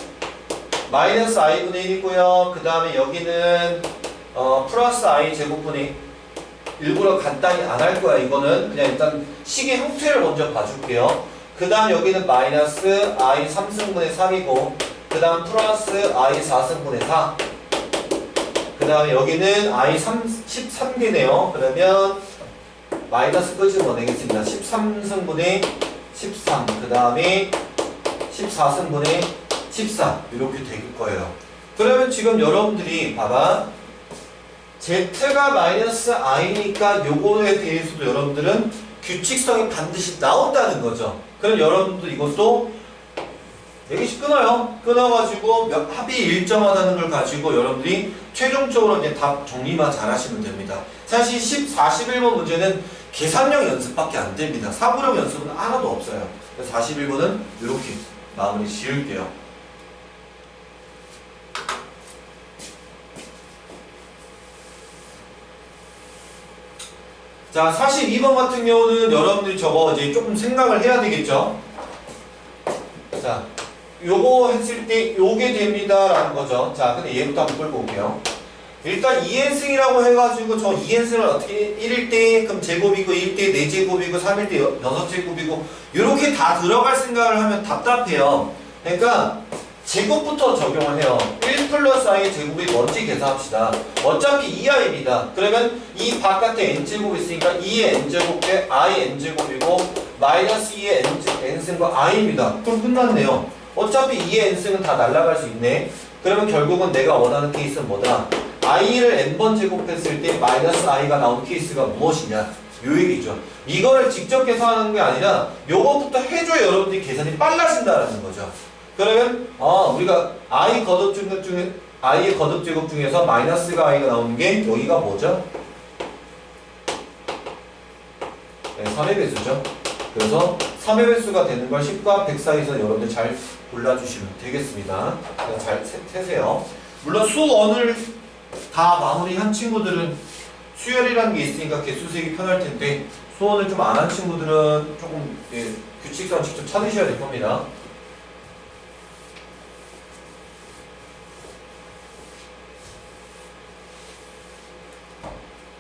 마이너스 i분의 1이고요. 그 다음에 여기는 플러스 i 제곱분의 일부러 간단히 안 할 거야. 이거는 그냥 일단 식의 형태를 먼저 봐줄게요. 그 다음 여기는 마이너스 i 3승분의 3이고 그 다음 플러스 i 4승분의 4. 그 다음에 여기는 i 13개네요. 그러면 마이너스 끄집어 내겠습니다. 13승분의 13. 그 다음에 14승분의 14. 이렇게 될 거예요. 그러면 지금 여러분들이 봐봐. z가 마이너스 i니까 요거에 대해서도 여러분들은 규칙성이 반드시 나온다는 거죠. 그럼 여러분들 이것도 4개씩 끊어요. 끊어가지고 합이 일정하다는 걸 가지고 여러분들이 최종적으로 이제 답 정리만 잘 하시면 됩니다. 사실 41번 문제는 계산형 연습밖에 안 됩니다. 사고력 연습은 하나도 없어요. 그래서 41번은 이렇게 마무리 지을게요. 자, 42번 같은 경우는 여러분들이 저거 이제 조금 생각을 해야 되겠죠? 자, 요거 했을 때 요게 됩니다 라는 거죠. 자, 근데 얘부터 한번 끌고 올게요. 일단 2n승이라고 해가지고 저 2n승을 어떻게 1일 때 그럼 제곱이고 1일 때 4제곱이고 3일 때 6제곱이고 요렇게 다 들어갈 생각을 하면 답답해요. 그러니까 제곱부터 적용을 해요. 1 플러스 i의 제곱이 뭔지 계산합시다. 어차피 2i입니다. 그러면 이 바깥에 n제곱이 있으니까 2의 n제곱 대 i n제곱이고 마이너스 2의 n승과 i입니다. 그럼 끝났네요. 어차피 2의 n승은 다 날아갈 수 있네. 그러면 결국은 내가 원하는 케이스는 뭐다? i를 n번 제곱했을 때 마이너스 i가 나온 케이스가 무엇이냐? 요 얘기죠. 이거를 직접 계산하는 게 아니라 요거부터 해줘야 여러분들이 계산이 빨라진다는 거죠. 그러면 우리가 i의 거듭 제곱 중에서 마이너스가 i가 나오는 게 여기가 뭐죠? 네, 3의 배수죠. 그래서 3의 배수가 되는 걸 10과 100 사이에서 여러분들 잘 골라주시면 되겠습니다. 잘 세세요. 물론 수원을 다 마무리한 친구들은 수열이라는 게 있으니까 개수색이 편할 텐데 수원을 좀 안 한 친구들은 조금 규칙성 직접 찾으셔야 될 겁니다.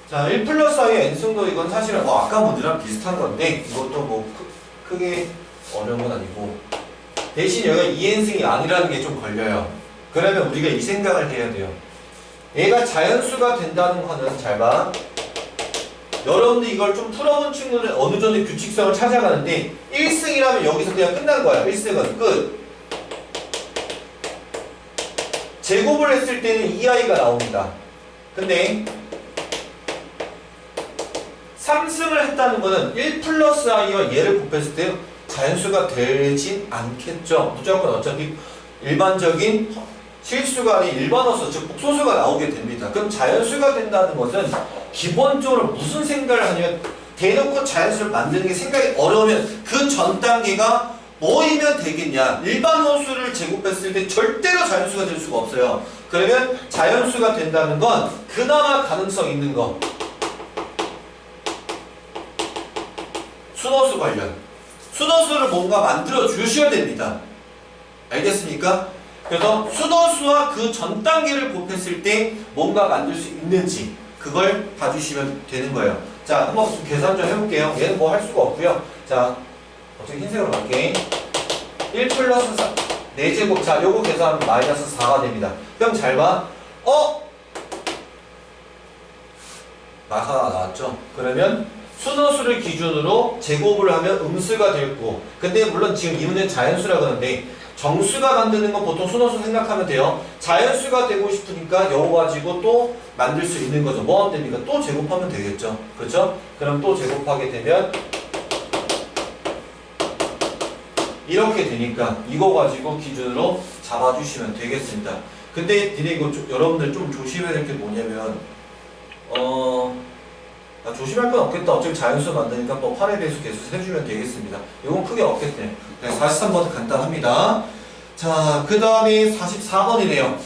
자, 1 플러스 i의 n승도 이건 사실은 아까 문제랑 비슷한 건데 이것도 뭐 크게 어려운 건 아니고 대신 여기가 2n승이 아니라는 게 좀 걸려요. 그러면 우리가 이 생각을 해야 돼요. 얘가 자연수가 된다는 거는 잘 봐. 여러분들 이걸 좀 풀어본 친구들은 어느 정도 규칙성을 찾아가는데 1승이라면 여기서 그냥 끝난 거야. 1승은 끝. 제곱을 했을 때는 2i가 나옵니다. 근데 3승을 했다는 거는 1 플러스 i와 얘를 곱했을 때 자연수가 되진 않겠죠. 무조건 어차피 일반적인 실수가 아닌 일반어수, 즉 복소수가 나오게 됩니다. 그럼 자연수가 된다는 것은 기본적으로 무슨 생각을 하냐면 대놓고 자연수를 만드는 게 생각이 어려우면 그 전 단계가 뭐이면 되겠냐. 일반어수를 제곱했을 때 절대로 자연수가 될 수가 없어요. 그러면 자연수가 된다는 건 그나마 가능성 있는 거. 순어수 관련. 순어수를 뭔가 만들어 주셔야 됩니다. 알겠습니까? 그래서 순어수와 그 전 단계를 곱했을 때 뭔가 만들 수 있는지 그걸 봐주시면 되는 거예요. 자, 한번 좀 계산 좀 해볼게요. 얘는 뭐 할 수가 없고요. 자, 어차피 흰색으로 갈게. 1 플러스 4, 4제곱. 자, 요거 계산하면 마이너스 4가 됩니다. 그럼 잘 봐. 마사가 나왔죠? 그러면 순어수를 기준으로 제곱을 하면 음수가 되고, 근데 물론 지금 이 문제는 자연수라고 하는데 정수가 만드는 건 보통 순어수 생각하면 돼요. 자연수가 되고 싶으니까 요거 가지고 또 만들 수 있는 거죠. 뭐 하면 됩니까? 또 제곱하면 되겠죠. 그렇죠? 그럼 또 제곱하게 되면 이렇게 되니까 이거 가지고 기준으로 잡아주시면 되겠습니다. 근데 니네 이거 여러분들 좀 조심해야 될 게 뭐냐면 조심할 건 없겠다. 어차피 자연수 만드니까 뭐 8의 배수 계속 해주면 되겠습니다. 이건 크게 없겠네. 네, 43번은 간단합니다. 자, 그 다음에 44번이네요.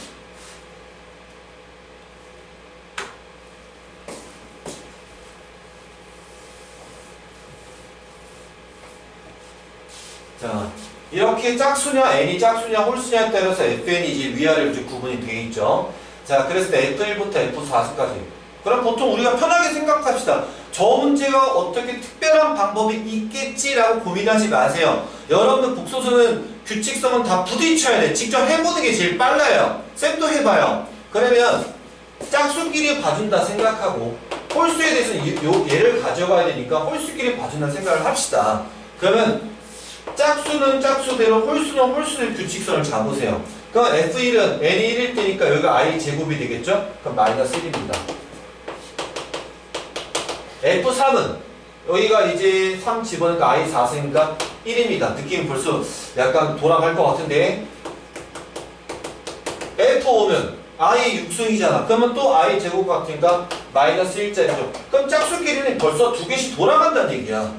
자, 이렇게 짝수냐 n이 짝수냐 홀수냐에 따라서 fn이 위아래로 구분이 되어 있죠. 자, 그래서 f1부터 f4까지. 그럼 보통 우리가 편하게 생각합시다. 저 문제가 어떻게 특별한 방법이 있겠지라고 고민하지 마세요. 여러분들 복소수는 규칙성은 다 부딪혀야 돼. 직접 해보는 게 제일 빨라요. 쌤도 해봐요. 그러면 짝수끼리 봐준다 생각하고 홀수에 대해서는 얘를 가져가야 되니까 홀수끼리 봐준다 생각을 합시다. 그러면 짝수는 짝수대로 홀수는 홀수대로 규칙성을 잡으세요. 그럼 F1은 n이 1일 때니까 여기가 i 제곱이 되겠죠? 그럼 마이너스 1입니다. F3은 여기가 이제 3 집어넣으니까 i 4승이니까 1입니다. 느낌이 벌써 약간 돌아갈 것 같은데 F5는 i 6승이잖아. 그러면 또 i 제곱 같으니까 마이너스 1짜리죠. 그럼 짝수끼리는 벌써 두 개씩 돌아간다는 얘기야.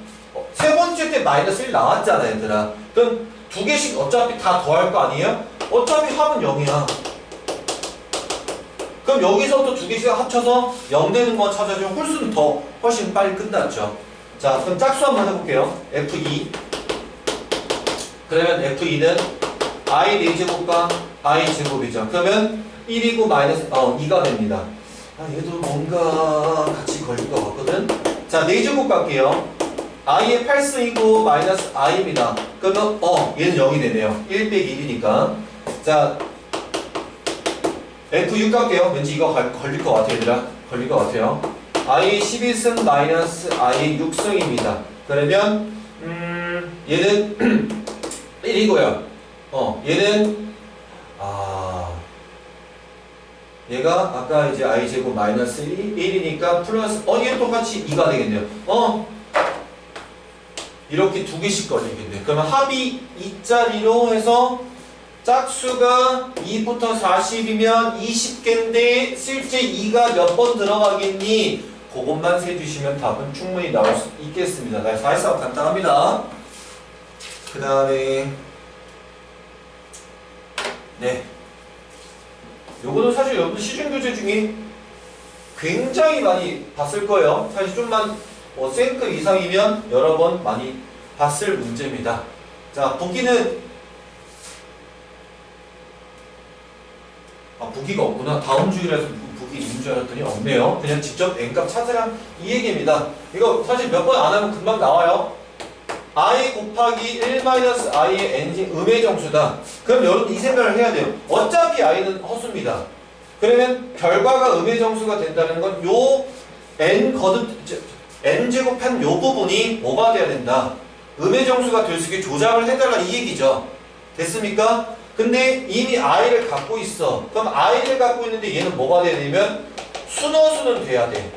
세 번째 때 마이너스 1 나왔잖아 얘들아. 그럼 두 개씩 어차피 다 더할 거 아니에요? 어차피 합은 0이야. 그럼 여기서 또 두 개씩 합쳐서 0 되는 거 찾아주면 홀수는 더 훨씬 빨리 끝났죠. 자, 그럼 짝수 한번 해볼게요. F2. 그러면 F2는 i 4제곱과 i 제곱이죠. 그러면 1이고 마이너스 2가 됩니다. 얘도 뭔가 같이 걸릴 것 같거든. 자, 4제곱 갈게요. i의 8승이고 마이너스 i입니다. 그러면 얘는 0이 되네요. 1 빼기 1이니까. 자, F6 갈게요. 왠지 이거 걸릴 것 같아요, 얘들아. 걸릴 것 같아요. i 12승 마이너스 i 6승입니다. 그러면 얘는 1이고요. 얘는 얘가 아까 이제 i 제곱 마이너스 1이니까 플러스 얘는 똑같이 2가 되겠네요. 이렇게 두 개씩 걸리겠네요. 그러면 합이 2짜리로 해서 짝수가 2부터 40이면 20개인데 실제 2가 몇 번 들어가겠니? 그것만 세주시면 답은 충분히 나올 수 있겠습니다. 네, 44 간단합니다. 그 다음에 네, 요거는 사실 여러분 시중교재 중에 굉장히 많이 봤을 거예요. 사실 좀만 C급 이상이면 여러 번 많이 봤을 문제입니다. 자, 보기는 보기가 없구나. 다음 주일에서 보기 있는 줄 알았더니 없네요. 그냥 직접 n값 찾으라 이 얘기입니다. 이거 사실 몇 번 안 하면 금방 나와요. i 곱하기 1-i의 n이 음의 정수다. 그럼 여러분 이 생각을 해야 돼요. 어차피 i는 허수입니다. 그러면 결과가 음의 정수가 된다는 건 요 n 거듭 n제곱한 요 부분이 뭐가 돼야 된다? 음의 정수가 될 수 있게 조작을 해달라 이 얘기죠. 됐습니까? 근데 이미 i를 갖고 있어. 그럼 i를 갖고 있는데 얘는 뭐가 돼야 되냐면 순허수는 돼야 돼.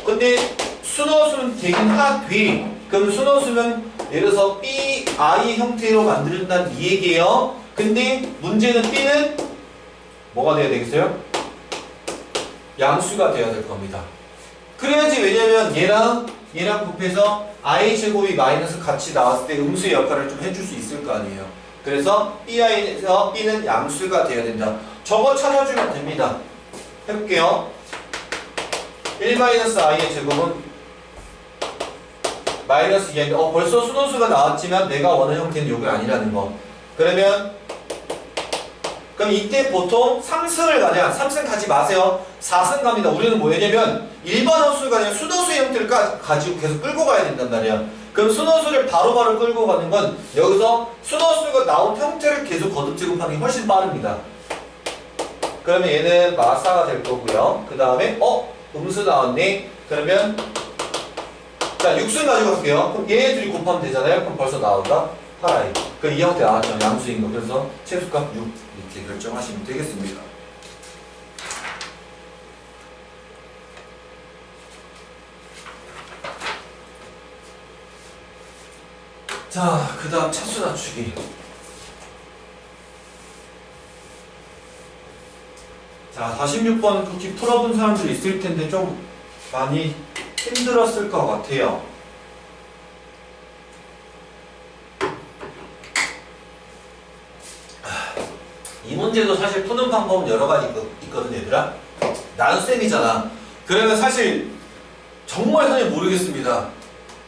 근데 순허수는 되긴 하되 그럼 순허수면 예를 들어서 B, I 형태로 만든다는 이 얘기예요. 근데 문제는 B는 뭐가 돼야 되겠어요? 양수가 돼야 될 겁니다. 그래야지 왜냐면 얘랑 곱해서 i제곱이 마이너스 같이 나왔을 때 음수의 역할을 좀 해줄 수 있을 거 아니에요. 그래서 Bi에서 B는 양수가 돼야 된다. 저거 찾아주면 됩니다. 해볼게요. 1-i의 제곱은 마이너스 2인데 벌써 순호수가 나왔지만 내가 원하는 형태는 요게 아니라는 거. 그러면 그럼 이때 보통 3승을 가냐? 3승 가지 마세요. 4승 갑니다. 우리는 뭐냐면 일반 허수가 아니라 순호수의 형태를 가지고 계속 끌고 가야 된단 말이야. 그럼 순호수를 바로바로 끌고 가는 건 여기서 순호수가 나온 형태를 계속 거듭 제곱하는 게 훨씬 빠릅니다. 그러면 얘는 마사가 될 거고요. 그 다음에 음수 나왔네. 그러면 자 6승 가지고 갈게요. 그럼 얘 둘이 곱하면 되잖아요. 그럼 벌써 나온다. 8i. 그럼 이 형태 나왔죠. 양수인 거. 그래서 최소값 6 이렇게 결정하시면 되겠습니다. 자, 그 다음 차수 낮추기. 자, 46번 그렇게 풀어본 사람들이 있을 텐데 좀 많이 힘들었을 것 같아요. 이 문제도 사실 푸는 방법은 여러 가지 있거든, 얘들아. 나는 쌤이잖아. 그러면 사실 정말 선생님 모르겠습니다.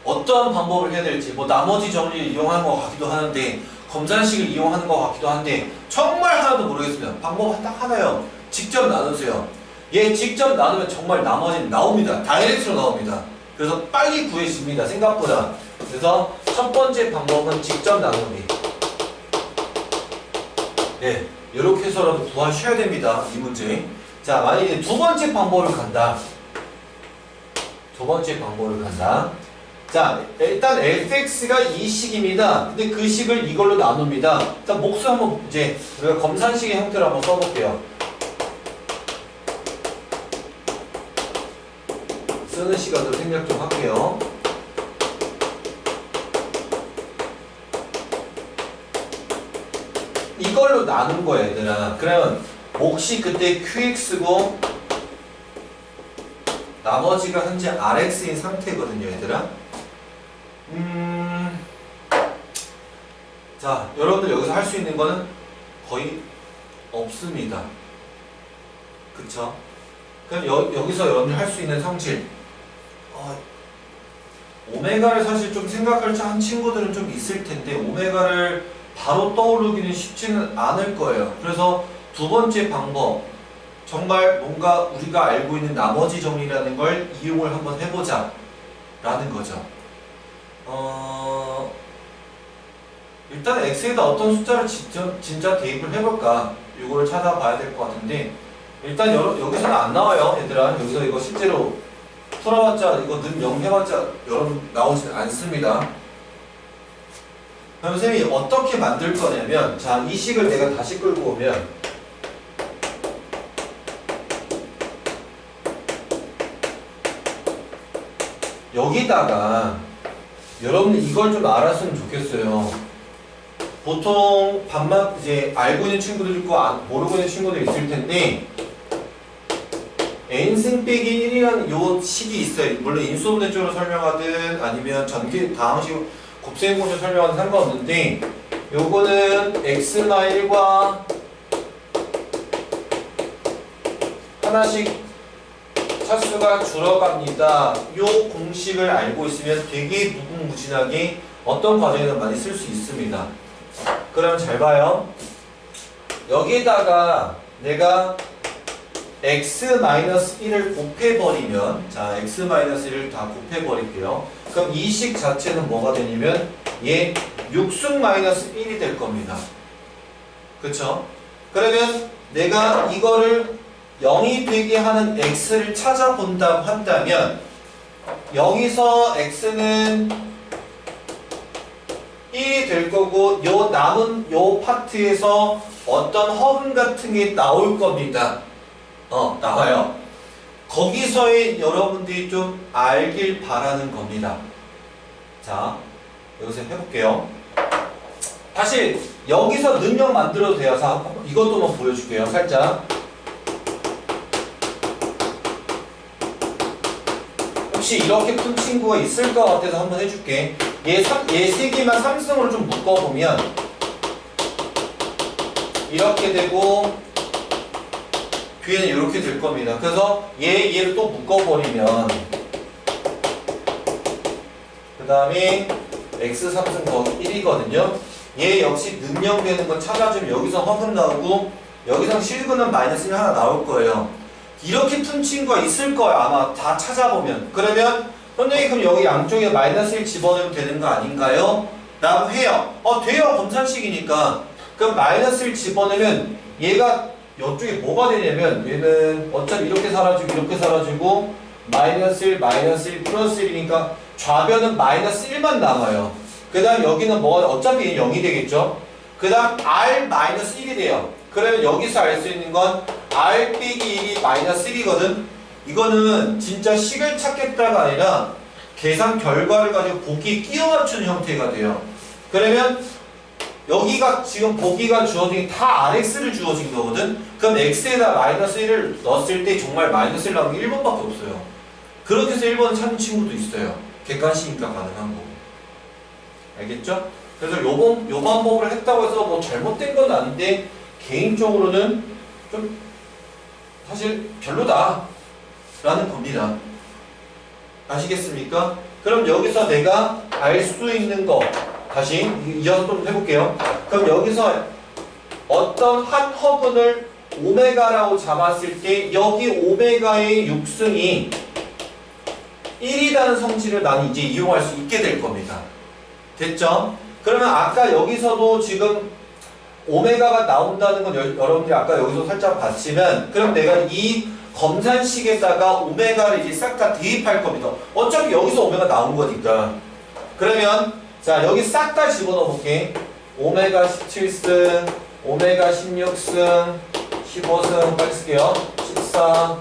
어떤 방법을 해야 될지, 뭐 나머지 정리를 이용하는 것 같기도 하는데, 검산식을 이용하는 것 같기도 한데, 정말 하나도 모르겠습니다. 방법 딱 하나요. 직접 나누세요. 얘 직접 나누면 정말 나머지는 나옵니다. 다이렉트로 나옵니다. 그래서 빨리 구해집니다. 생각보다. 그래서 첫 번째 방법은 직접 나누기. 네, 이렇게 해서라도 구하셔야 됩니다. 이 문제. 자, 만약에 두 번째 방법을 간다. 두 번째 방법을 간다. 자, 일단 fx가 이 식입니다. 근데 그 식을 이걸로 나눕니다. 자, 목수 한번 이제 우리가 검산식의 형태로 한번 써볼게요. 쓰는 시간도 생략 좀 할게요. 이걸로 나눈 거야, 얘들아. 그러면 몫이 그때 qx고 나머지가 현재 rx인 상태거든요, 얘들아. 자, 여러분들 여기서 할 수 있는 거는 거의 없습니다. 그쵸? 그럼 여기서 여러분들 할 수 있는 성질 오메가를 사실 좀 생각할 한 친구들은 좀 있을 텐데 오메가를 바로 떠오르기는 쉽지는 않을 거예요. 그래서 두 번째 방법, 정말 뭔가 우리가 알고 있는 나머지 정리라는 걸 이용을 한번 해보자 라는 거죠. 일단 x에다 어떤 숫자를 진짜 대입을 해볼까, 이거를 찾아봐야 될 것 같은데, 일단 여기서는 안 나와요, 얘들아. 여기서 이거 실제로 풀어봤자, 이거 는 0 해봤자 여러분 나오진 않습니다. 그럼 선생님이 어떻게 만들 거냐면, 자, 이 식을 내가 다시 끌고 오면, 여기다가 여러분들 이걸 좀 알았으면 좋겠어요. 보통 반만 이제 알고 있는 친구들 있고 모르고 있는 친구들 있을 텐데, n승 빼기 1이라는 요 식이 있어요. 물론 인수분해적으로 설명하든 아니면 전기 다항식 곱셈공식 설명하든 상관없는데, 요거는 x-1과 하나씩 차수가 줄어갑니다. 요 공식을 알고 있으면 되게 무궁무진하게 어떤 과정에는 많이 쓸 수 있습니다. 그럼 잘 봐요. 여기에다가 내가 x-1을 곱해버리면, 자, x-1을 다 곱해버릴게요. 그럼 이 식 자체는 뭐가 되냐면 얘 6승-1이 될 겁니다. 그쵸? 그러면 내가 이거를 0이 되게 하는 x를 찾아본다고 한다면 여기서 x는 1이 될 거고 요 남은 요 파트에서 어떤 허분 같은 게 나올 겁니다. 나와요. 거기서의 여러분들이 좀 알길 바라는 겁니다. 자, 여기서 해볼게요. 사실 여기서 능력 만들어도 돼요. 자, 이것도 한번 보여줄게요. 살짝. 혹시 이렇게 푼 친구가 있을 것 같아서 한번 해줄게. 얘 세 개만 삼승으로 좀 묶어보면 이렇게 되고 뒤에는 이렇게 될 겁니다. 그래서 얘를 또 묶어버리면 그 다음에 x 삼승 더하기 1이거든요. 얘 역시 능력되는 거 찾아주면 여기서 허근 나오고 여기서 실근은 마이너스 1 하나 나올 거예요. 이렇게 푼 친구가 있을 거예요. 아마 다 찾아보면. 그러면 선생님 그럼 여기 양쪽에 마이너스 1 집어넣으면 되는 거 아닌가요? 라고 해요. 돼요. 검산식이니까. 그럼 마이너스 1 집어넣으면 얘가 이쪽에 뭐가 되냐면 얘는 어차피 이렇게 사라지고 마이너스 1, 마이너스 1, 플러스 1이니까 좌변은 마이너스 1만 남아요. 그 다음 여기는 뭐가 어차피 얘는 0이 되겠죠. 그 다음 r 마이너스 1이 돼요. 그러면 여기서 알 수 있는 건 r 빼기 1이 마이너스 1이거든. 이거는 진짜 식을 찾겠다가 아니라 계산 결과를 가지고 보기 끼워 맞추는 형태가 돼요. 그러면 여기가 지금 보기가 주어진 게 다 rx를 주어진 거거든. 그럼 x에다 마이너스 1을 넣었을 때 정말 마이너스 1 나오는 게 1번밖에 없어요. 그렇게 해서 1번을 찾는 친구도 있어요. 객관식이니까 가능한 거고. 알겠죠? 그래서 요 방법을 했다고 해서 뭐 잘못된 건 아닌데 개인적으로는 좀 사실 별로다 라는 겁니다. 아시겠습니까? 그럼 여기서 내가 알 수 있는 거 다시 이어서 좀 해볼게요. 그럼 여기서 어떤 한 허근을 오메가라고 잡았을 때 여기 오메가의 육승이 1이라는 성질을 나는 이제 이용할 수 있게 될 겁니다. 됐죠? 그러면 아까 여기서도 지금 오메가가 나온다는 건 여러분들이 아까 여기서 살짝 봤지만 그럼 내가 이 검산식에다가 오메가를 이제 싹 다 대입할 겁니다. 어차피 여기서 오메가 나온 거니까. 그러면 자 여기 싹 다 집어넣어 볼게. 오메가 17승, 오메가 16승, 15승 빨리 쓸게요. 14,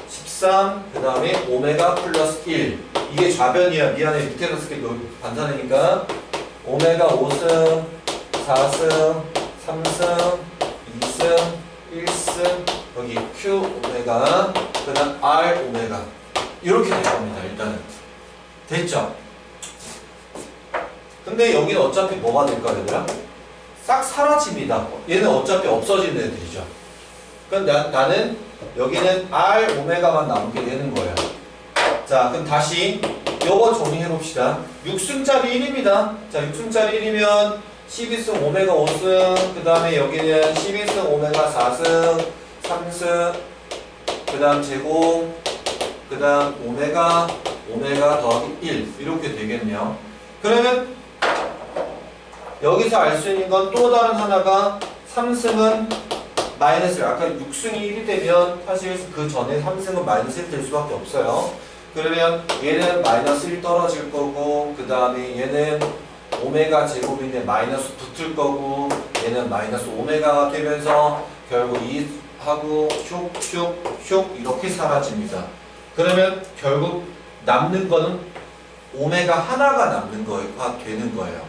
13, 그 다음에 오메가 플러스 1. 이게 좌변이야. 미안해. 밑에서 쓸게. 반사되니까. 오메가 5승, 4승, 3승, 2승, 1승, 여기 Q 오메가, 그 다음 R 오메가. 이렇게 될 겁니다. 일단은. 됐죠? 근데 여기는 어차피 뭐가 될까, 얘들아? 싹 사라집니다. 얘는 어차피 없어지는 애들이죠. 그럼 나는 여기는 R 오메가만 남게 되는 거예요. 자, 그럼 다시 요거 정리해봅시다. 6승짜리 1입니다. 자, 6승짜리 1이면 12승 오메가 5승, 그 다음에 여기는 12승 오메가 4승, 3승, 그 다음 제곱, 그 다음 오메가 더하기 1. 이렇게 되겠네요. 그러면 여기서 알 수 있는 건 또 다른 하나가 3승은 마이너스 1. 아까 6승이 1이 되면 사실 그 전에 3승은 마이너스 1 될 수밖에 없어요. 그러면 얘는 마이너스 1 떨어질 거고 그 다음에 얘는 오메가 제곱인데 마이너스 붙을 거고 얘는 마이너스 오메가가 되면서 결국 2하고 슉 이렇게 사라집니다. 그러면 결국 남는 거는 오메가 하나가 남는 거가 되는 거예요.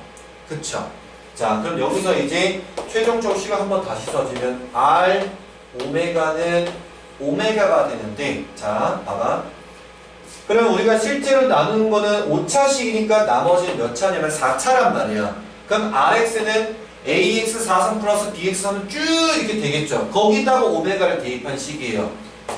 그쵸? 자, 그럼 여기서 이제 최종적 식을 한번 다시 써주면 R 오메가는 오메가가 되는데 자, 봐봐. 그러면 우리가 실제로 나누는 거는 5차식이니까 나머지는 몇 차냐면 4차란 말이야. 그럼 RX는 AX 4승 플러스 BX 3은 쭉 이렇게 되겠죠. 거기다가 오메가를 대입한 식이에요.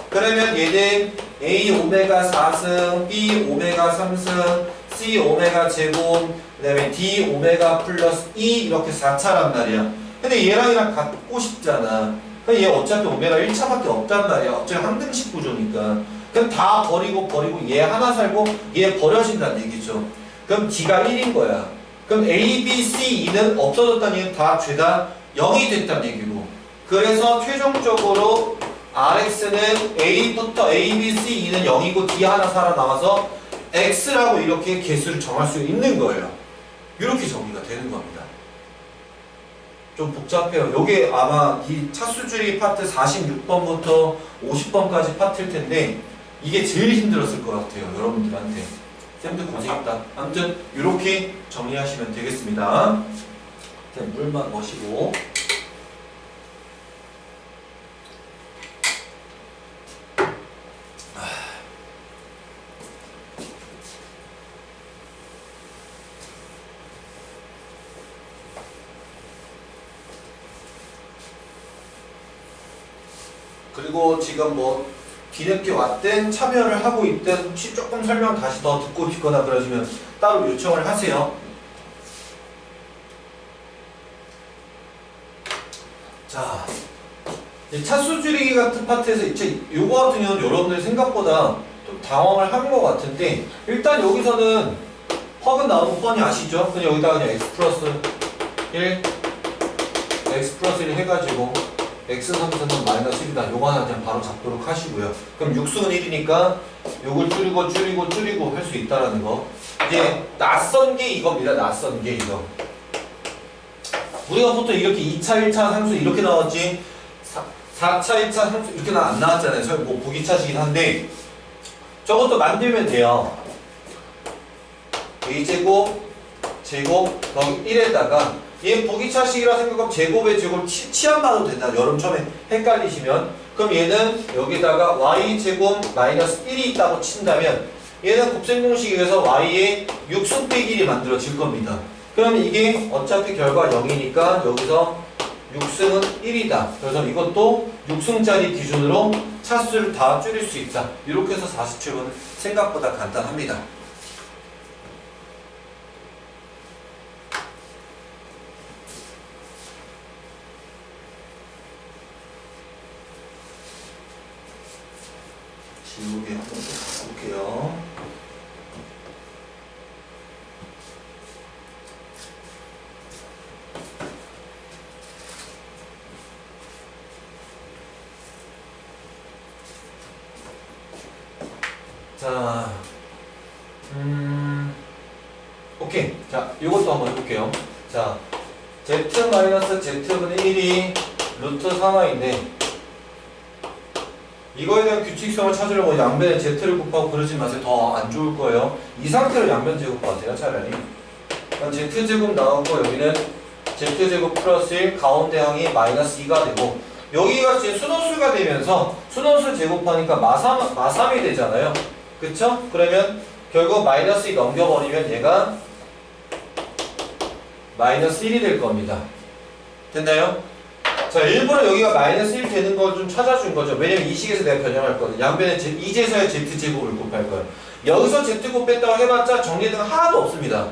그러면 얘는 A 오메가 4승, B 오메가 3승, C 오메가 제곱, 그 다음에 D 오메가 플러스 E 이렇게 4차란 말이야. 근데 얘랑 같고 싶잖아. 그럼 얘 어차피 오메가 1차밖에 없단 말이야. 어차피 항등식 구조니까. 그럼 다 버리고 얘 하나 살고 얘 버려진다는 얘기죠. 그럼 D가 1인 거야. 그럼 A, B, C, E는 없어졌다는 얘기는 다 죄다 0이 됐다는 얘기고. 그래서 최종적으로 RX는 A부터 A, B, C, E는 0이고 D 하나 살아남아서 x라고 이렇게 개수를 정할 수 있는 거예요. 이렇게 정리가 되는 겁니다. 좀 복잡해요. 요게 아마 이 차수줄이 파트 46번부터 50번까지 파트일 텐데 이게 제일 힘들었을 것 같아요. 여러분들한테. 쌤도 고생했다. 아무튼 이렇게 정리하시면 되겠습니다. 자, 물만 마시고. 그리고 지금 뭐 뒤늦게 왔든 참여를 하고 있든 혹시 조금 설명 다시 더 듣고 싶거나 그러시면 따로 요청을 하세요. 자, 차수 줄이기 같은 파트에서 이제 요거 같은 경우는 여러분들이 생각보다 좀 당황을 한 것 같은데 일단 여기서는 확은 나오는 거 뻔히 아시죠? 그냥 여기다가 그냥 x 플러스 1 해가지고 x 3승은 마이너스 1이다. 요거 하나 그냥 바로 잡도록 하시고요. 그럼 6승은 1이니까 요걸 줄이고 할 수 있다라는 거. 이제 낯선 게 이겁니다. 낯선 게 이거. 우리가 보통 이렇게 2차, 1차 상수 이렇게 나왔지 4차, 1차 상수 이렇게 안 나왔잖아요. 저희 뭐 보기차식이긴 한데 저것도 만들면 돼요. a제곱 더하기 1에다가 얘 보기차식이라 생각하면 제곱의 제곱 치안 봐도 된다. 여러분 처음에 헷갈리시면 그럼 얘는 여기다가 y제곱 마이너스 1이 있다고 친다면 얘는 곱셈공식에서 y의 6승 빼기 1이 만들어질 겁니다. 그러면 이게 어차피 결과 0이니까 여기서 6승은 1이다. 그래서 이것도 6승짜리 기준으로 차수를 다 줄일 수 있다. 이렇게 해서 47번은 생각보다 간단합니다. 지우개 한번 더 볼게요. 자, 오케이. 자, 이것도 한번 해볼게요. 자, z-z분의 1이 루트 3y인데 이거에 대한 규칙성을 찾으려고 양변에 z를 곱하고 그러지 마세요. 더 안 좋을 거예요. 이 상태로 양변 제곱하세요. 차라리. 그럼 z제곱 나오고 여기는 z제곱 플러스 1 가운데 항이 마이너스 2가 되고 여기가 지금 순원수가 되면서 순원수 제곱하니까 마삼이 되잖아요. 그쵸? 그러면 결국 마이너스 2 넘겨버리면 얘가 마이너스 1이 될 겁니다. 됐나요? 자, 일부러 여기가 마이너스 1 되는 걸 좀 찾아준 거죠. 왜냐면 이 식에서 내가 변형할 거든. 양변에 이제서야 z제곱을 곱할 거예요. 여기서 z곱 뺐다고 해봤자 정리된 거 하나도 없습니다.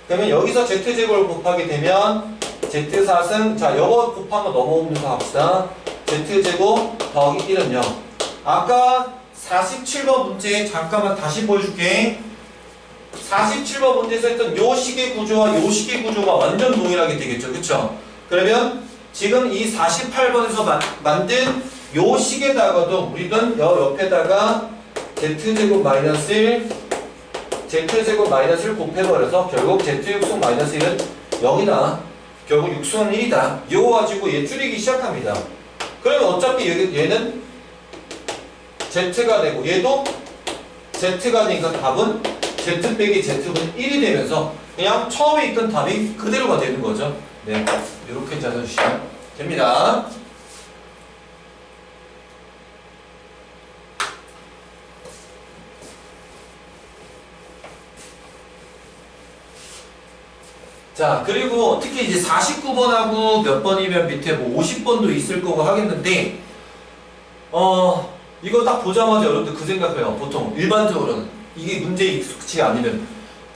그러면 여기서 z제곱을 곱하게 되면 z4승, 자, 요거 곱한 거 넘어오면서 합시다. z제곱 더하기 1은 0. 아까 47번 문제 잠깐만 다시 보여줄게. 47번 문제에서 했던 요 식의 구조와 요 식의 구조가 완전 동일하게 되겠죠. 그쵸? 그러면 지금 이 48번에서 만든 요 식에다가도 우리는 옆에다가 z제곱 마이너스 1 z제곱 마이너스 1 곱해버려서 결국 z6승 마이너스 1은 0이다. 결국 6승은 1이다. 이거 가지고 얘 줄이기 시작합니다. 그러면 어차피 얘는 z가 되고 얘도 z가 되니까 답은 z 빼기 z분의 1이 되면서 그냥 처음에 있던 답이 그대로가 되는 거죠. 네, 이렇게 찾아주시면 됩니다. 자, 그리고 특히 이제 49번하고 몇 번이면 밑에 뭐 50번도 있을 거고 하겠는데 이거 딱 보자마자 여러분들 그 생각해요. 보통 일반적으로는 이게 문제에 익숙치 않으면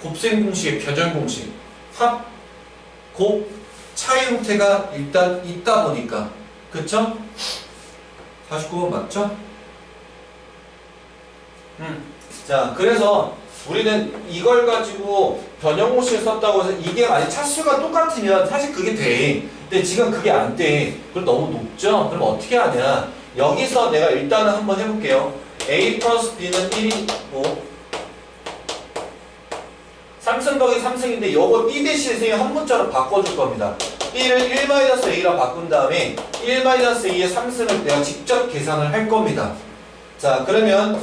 곱셈 공식의 변형 공식 합, 곱, 차이 형태가 일단 있다 보니까 그쵸? 49번 맞죠? 자, 그래서 우리는 이걸 가지고 변형 공식을 썼다고 해서 이게 만약 차수가 똑같으면 사실 그게 돼. 근데 지금 그게 안 돼. 그럼 너무 높죠? 그럼 어떻게 하냐? 여기서 내가 일단은 한번 해볼게요. a 플러스 b는 1이고 삼승 더하기 삼승인데 요거 B 대신 선생님이 한 문자로 바꿔줄 겁니다. B를 1-A라 바꾼 다음에 1-A의 삼승을 내가 직접 계산을 할 겁니다. 자, 그러면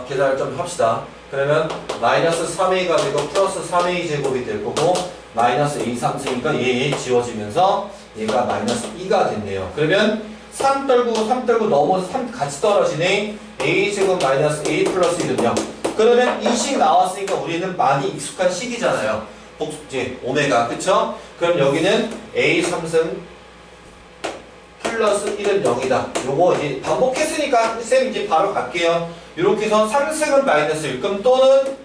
계산을 좀 합시다. 그러면 마이너스 3A가 되고 플러스 3A 제곱이 될 거고 마이너스 A 삼승이니까 얘 지워지면서 얘가 마이너스 2가 됐네요. 그러면 3 떨고 넘어서 3 같이 떨어지네. A 제곱 마이너스 A 플러스 1은요. 그러면 이 식 나왔으니까 우리는 많이 익숙한 식이잖아요. 이제 오메가, 그쵸? 그럼 여기는 A 삼승 플러스 1은 0이다. 요거 이제 반복했으니까 쌤 이제 바로 갈게요. 이렇게 해서 3승은 마이너스 1, 그럼 또는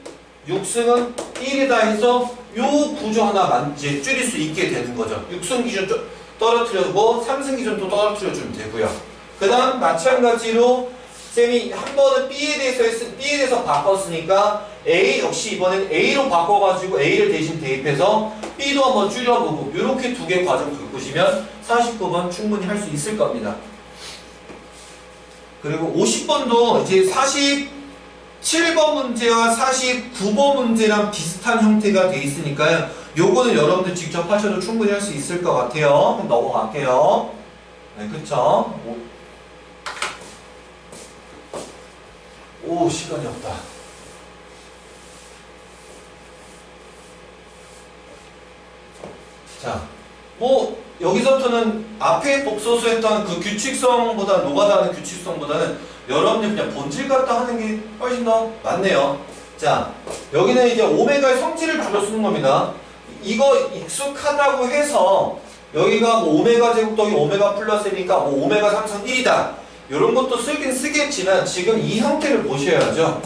6승은 1이다 해서 요 구조 하나 이제 줄일 수 있게 되는 거죠. 6승 기준 떨어뜨려주고 3승 기준 또 떨어뜨려주면 되고요. 그 다음 마찬가지로 쌤이 한 번은 B에 대해서 바꿨으니까 A 역시 이번엔 A로 바꿔가지고 A를 대신 대입해서 B도 한번 줄여보고 이렇게 두 개 과정 겪으시면 49번 충분히 할 수 있을 겁니다. 그리고 50번도 이제 47번 문제와 49번 문제랑 비슷한 형태가 돼 있으니까요. 요거는 여러분들 직접 하셔도 충분히 할 수 있을 것 같아요. 그럼 넘어갈게요. 네, 그쵸? 오, 시간이 없다. 자, 여기서부터는 앞에 복소수 했던 그 규칙성보다, 노가다하는 규칙성보다는 여러분들 그냥 본질 갖다 하는 게 훨씬 더 맞네요. 자, 여기는 이제 오메가의 성질을 줄여 쓰는 겁니다. 이거 익숙하다고 해서 여기가 뭐 오메가 제곱 더하기 오메가 플러스 1이니까 뭐 오메가 삼성 1이다. 이런 것도 쓰긴 쓰겠지만 지금 이 형태를 보셔야죠.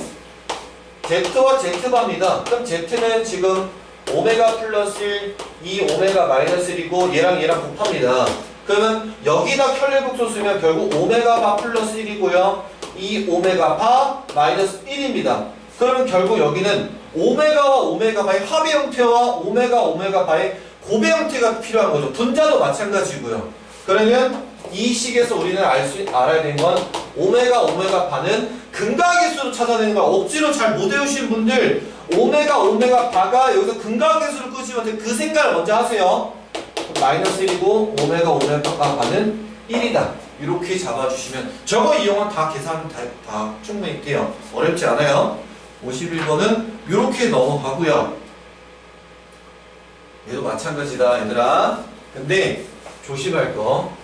Z와 Z바입니다. 그럼 Z는 지금 오메가 플러스 1, 이 오메가 마이너스 1이고 얘랑 곱합니다. 그러면 여기다 켤레복소 쓰면 결국 오메가 바 플러스 1이고요. 이 오메가 바 마이너스 1입니다. 그러면 결국 여기는 오메가와 오메가 바의 합의 형태와 오메가 바의 곱의 형태가 필요한 거죠. 분자도 마찬가지고요. 그러면 이 식에서 우리는 알아야 되는 건 오메가 바는 근각계수로 찾아내는 거 억지로 잘 못 외우신 분들 오메가 바가 여기서 근각계수로 끄시면 돼. 그 생각을 먼저 하세요. 마이너스 1이고 오메가 바는 1이다. 이렇게 잡아주시면 저거 이용은 다 계산 다 충분히 돼요. 어렵지 않아요. 51번은 이렇게 넘어가고요. 얘도 마찬가지다 얘들아. 근데 조심할 거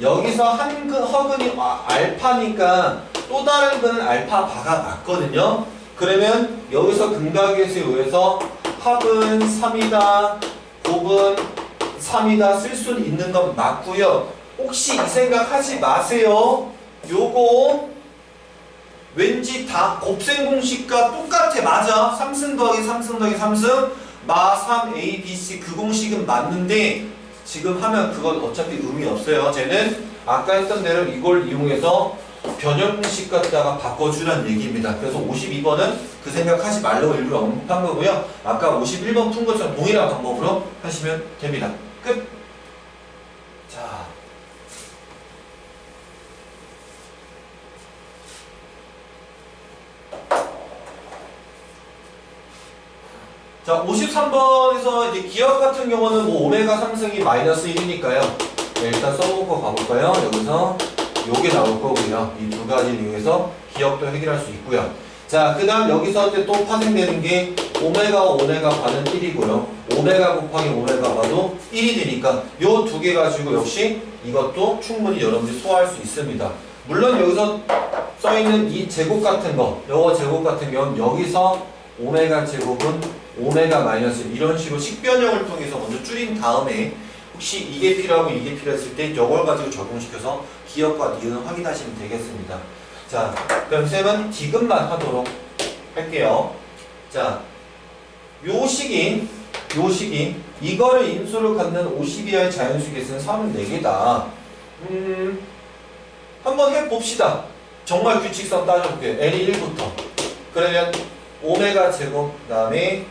여기서 한 허근이 알파니까 또 다른 근은 알파 바가 맞거든요. 그러면 여기서 근각계수에 의해서 합은 3이다 곱은 3이다 쓸 수 있는 건 맞고요. 혹시 이 생각 하지 마세요. 요거 왠지 다 곱셈 공식과 똑같아. 맞아. 3승 더하기 3승 마 3a, b, c 그 공식은 맞는데 지금 하면 그건 어차피 의미 없어요. 쟤는 아까 했던 대로 이걸 이용해서 변형 공식 갖다가 바꿔주란 얘기입니다. 그래서 52번은 그 생각하지 말라고 일부러 언급한 거고요. 아까 51번 푼 것처럼 동일한 방법으로 하시면 됩니다. 끝! 자, 53번에서 이제 기억 같은 경우는 뭐 오메가 삼승이 마이너스 1이니까요. 네, 일단 써보고 가볼까요? 여기서 요게 나올 거고요. 이 두 가지를 이용해서 기억도 해결할 수 있고요. 자, 그 다음 여기서 이제 또 파생되는 게 오메가와 오메가 바는 1이고요. 오메가 곱하기 오메가 바도 1이 되니까 요 두 개 가지고 역시 이것도 충분히 여러분들이 소화할 수 있습니다. 물론 여기서 써있는 이 제곱 같은 거, 요거 제곱 같은 경우는 여기서 오메가 제곱은 오메가 마이너스 이런 식으로 식변형을 통해서 먼저 줄인 다음에 혹시 이게 필요하고 이게 필요했을 때 이걸 가지고 적용시켜서 기억과 니은을 확인하시면 되겠습니다. 자, 그럼 쌤은 디귿만 하도록 할게요. 자, 요 식이 이거를 인수로 갖는 52의 자연수 계수는 34개다. 한번 해봅시다. 정말 규칙성 따져볼게요. N이 1부터. 그러면 오메가 제곱 그 다음에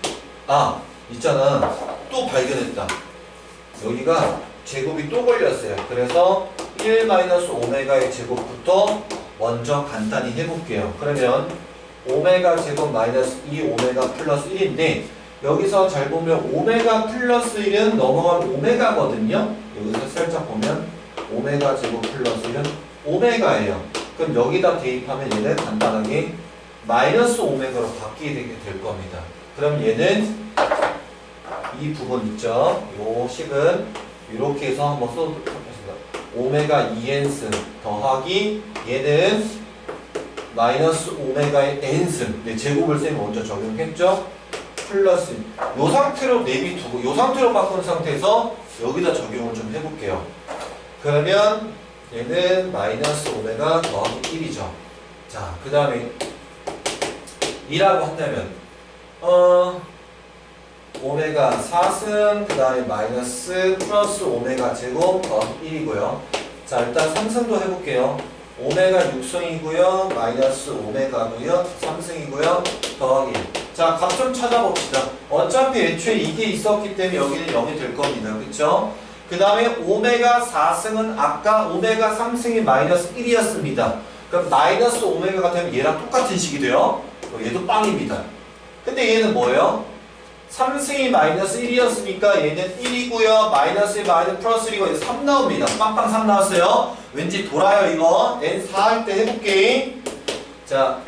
있잖아. 또 발견했다. 여기가 제곱이 또 걸렸어요. 그래서 1 오메가의 제곱부터 먼저 간단히 해볼게요. 그러면 오메가 제곱 마이너스 2 오메가 플러스 1인데 여기서 잘 보면 오메가 플러스 1은 넘어간 오메가거든요. 여기서 살짝 보면 오메가 제곱 플러스 1은 오메가예요. 그럼 여기다 대입하면 얘는 간단하게 마이너스 오메가로 바뀌게 될 겁니다. 그럼 얘는 이 부분 있죠? 요 식은 이렇게 해서 한번 써보겠습니다. 오메가 2n승 더하기 얘는 마이너스 오메가의 n승. 네, 제곱을 쌤이 먼저 적용했죠? 플러스 요 상태로 내비두고 요 상태로 바꾼 상태에서 여기다 적용을 좀 해볼게요. 그러면 얘는 마이너스 오메가 더하기 1이죠. 자, 그 다음에 2라고 한다면 오메가 4승 그 다음에 마이너스 플러스 오메가 제곱 더하기 1이고요. 자, 일단 3승도 해볼게요. 오메가 6승이고요. 마이너스 오메가고요. 3승이고요. 더하기 1. 자, 값 좀 찾아봅시다. 어차피 애초에 이게 있었기 때문에 여기는 0이 될 겁니다. 그쵸? 그 다음에 오메가 4승은 아까 오메가 3승이 마이너스 1이었습니다. 그럼 마이너스 오메가가 되면 얘랑 똑같은 식이 돼요. 얘도 빵입니다. 근데 얘는 뭐예요? 3승이 마이너스 1이었으니까 얘는 1이고요. 마이너스 1 마이너스 플러스 1이고 3 나옵니다. 빵빵 3 나왔어요. 왠지 돌아요 이거. n 4 할 때 해볼게. 자,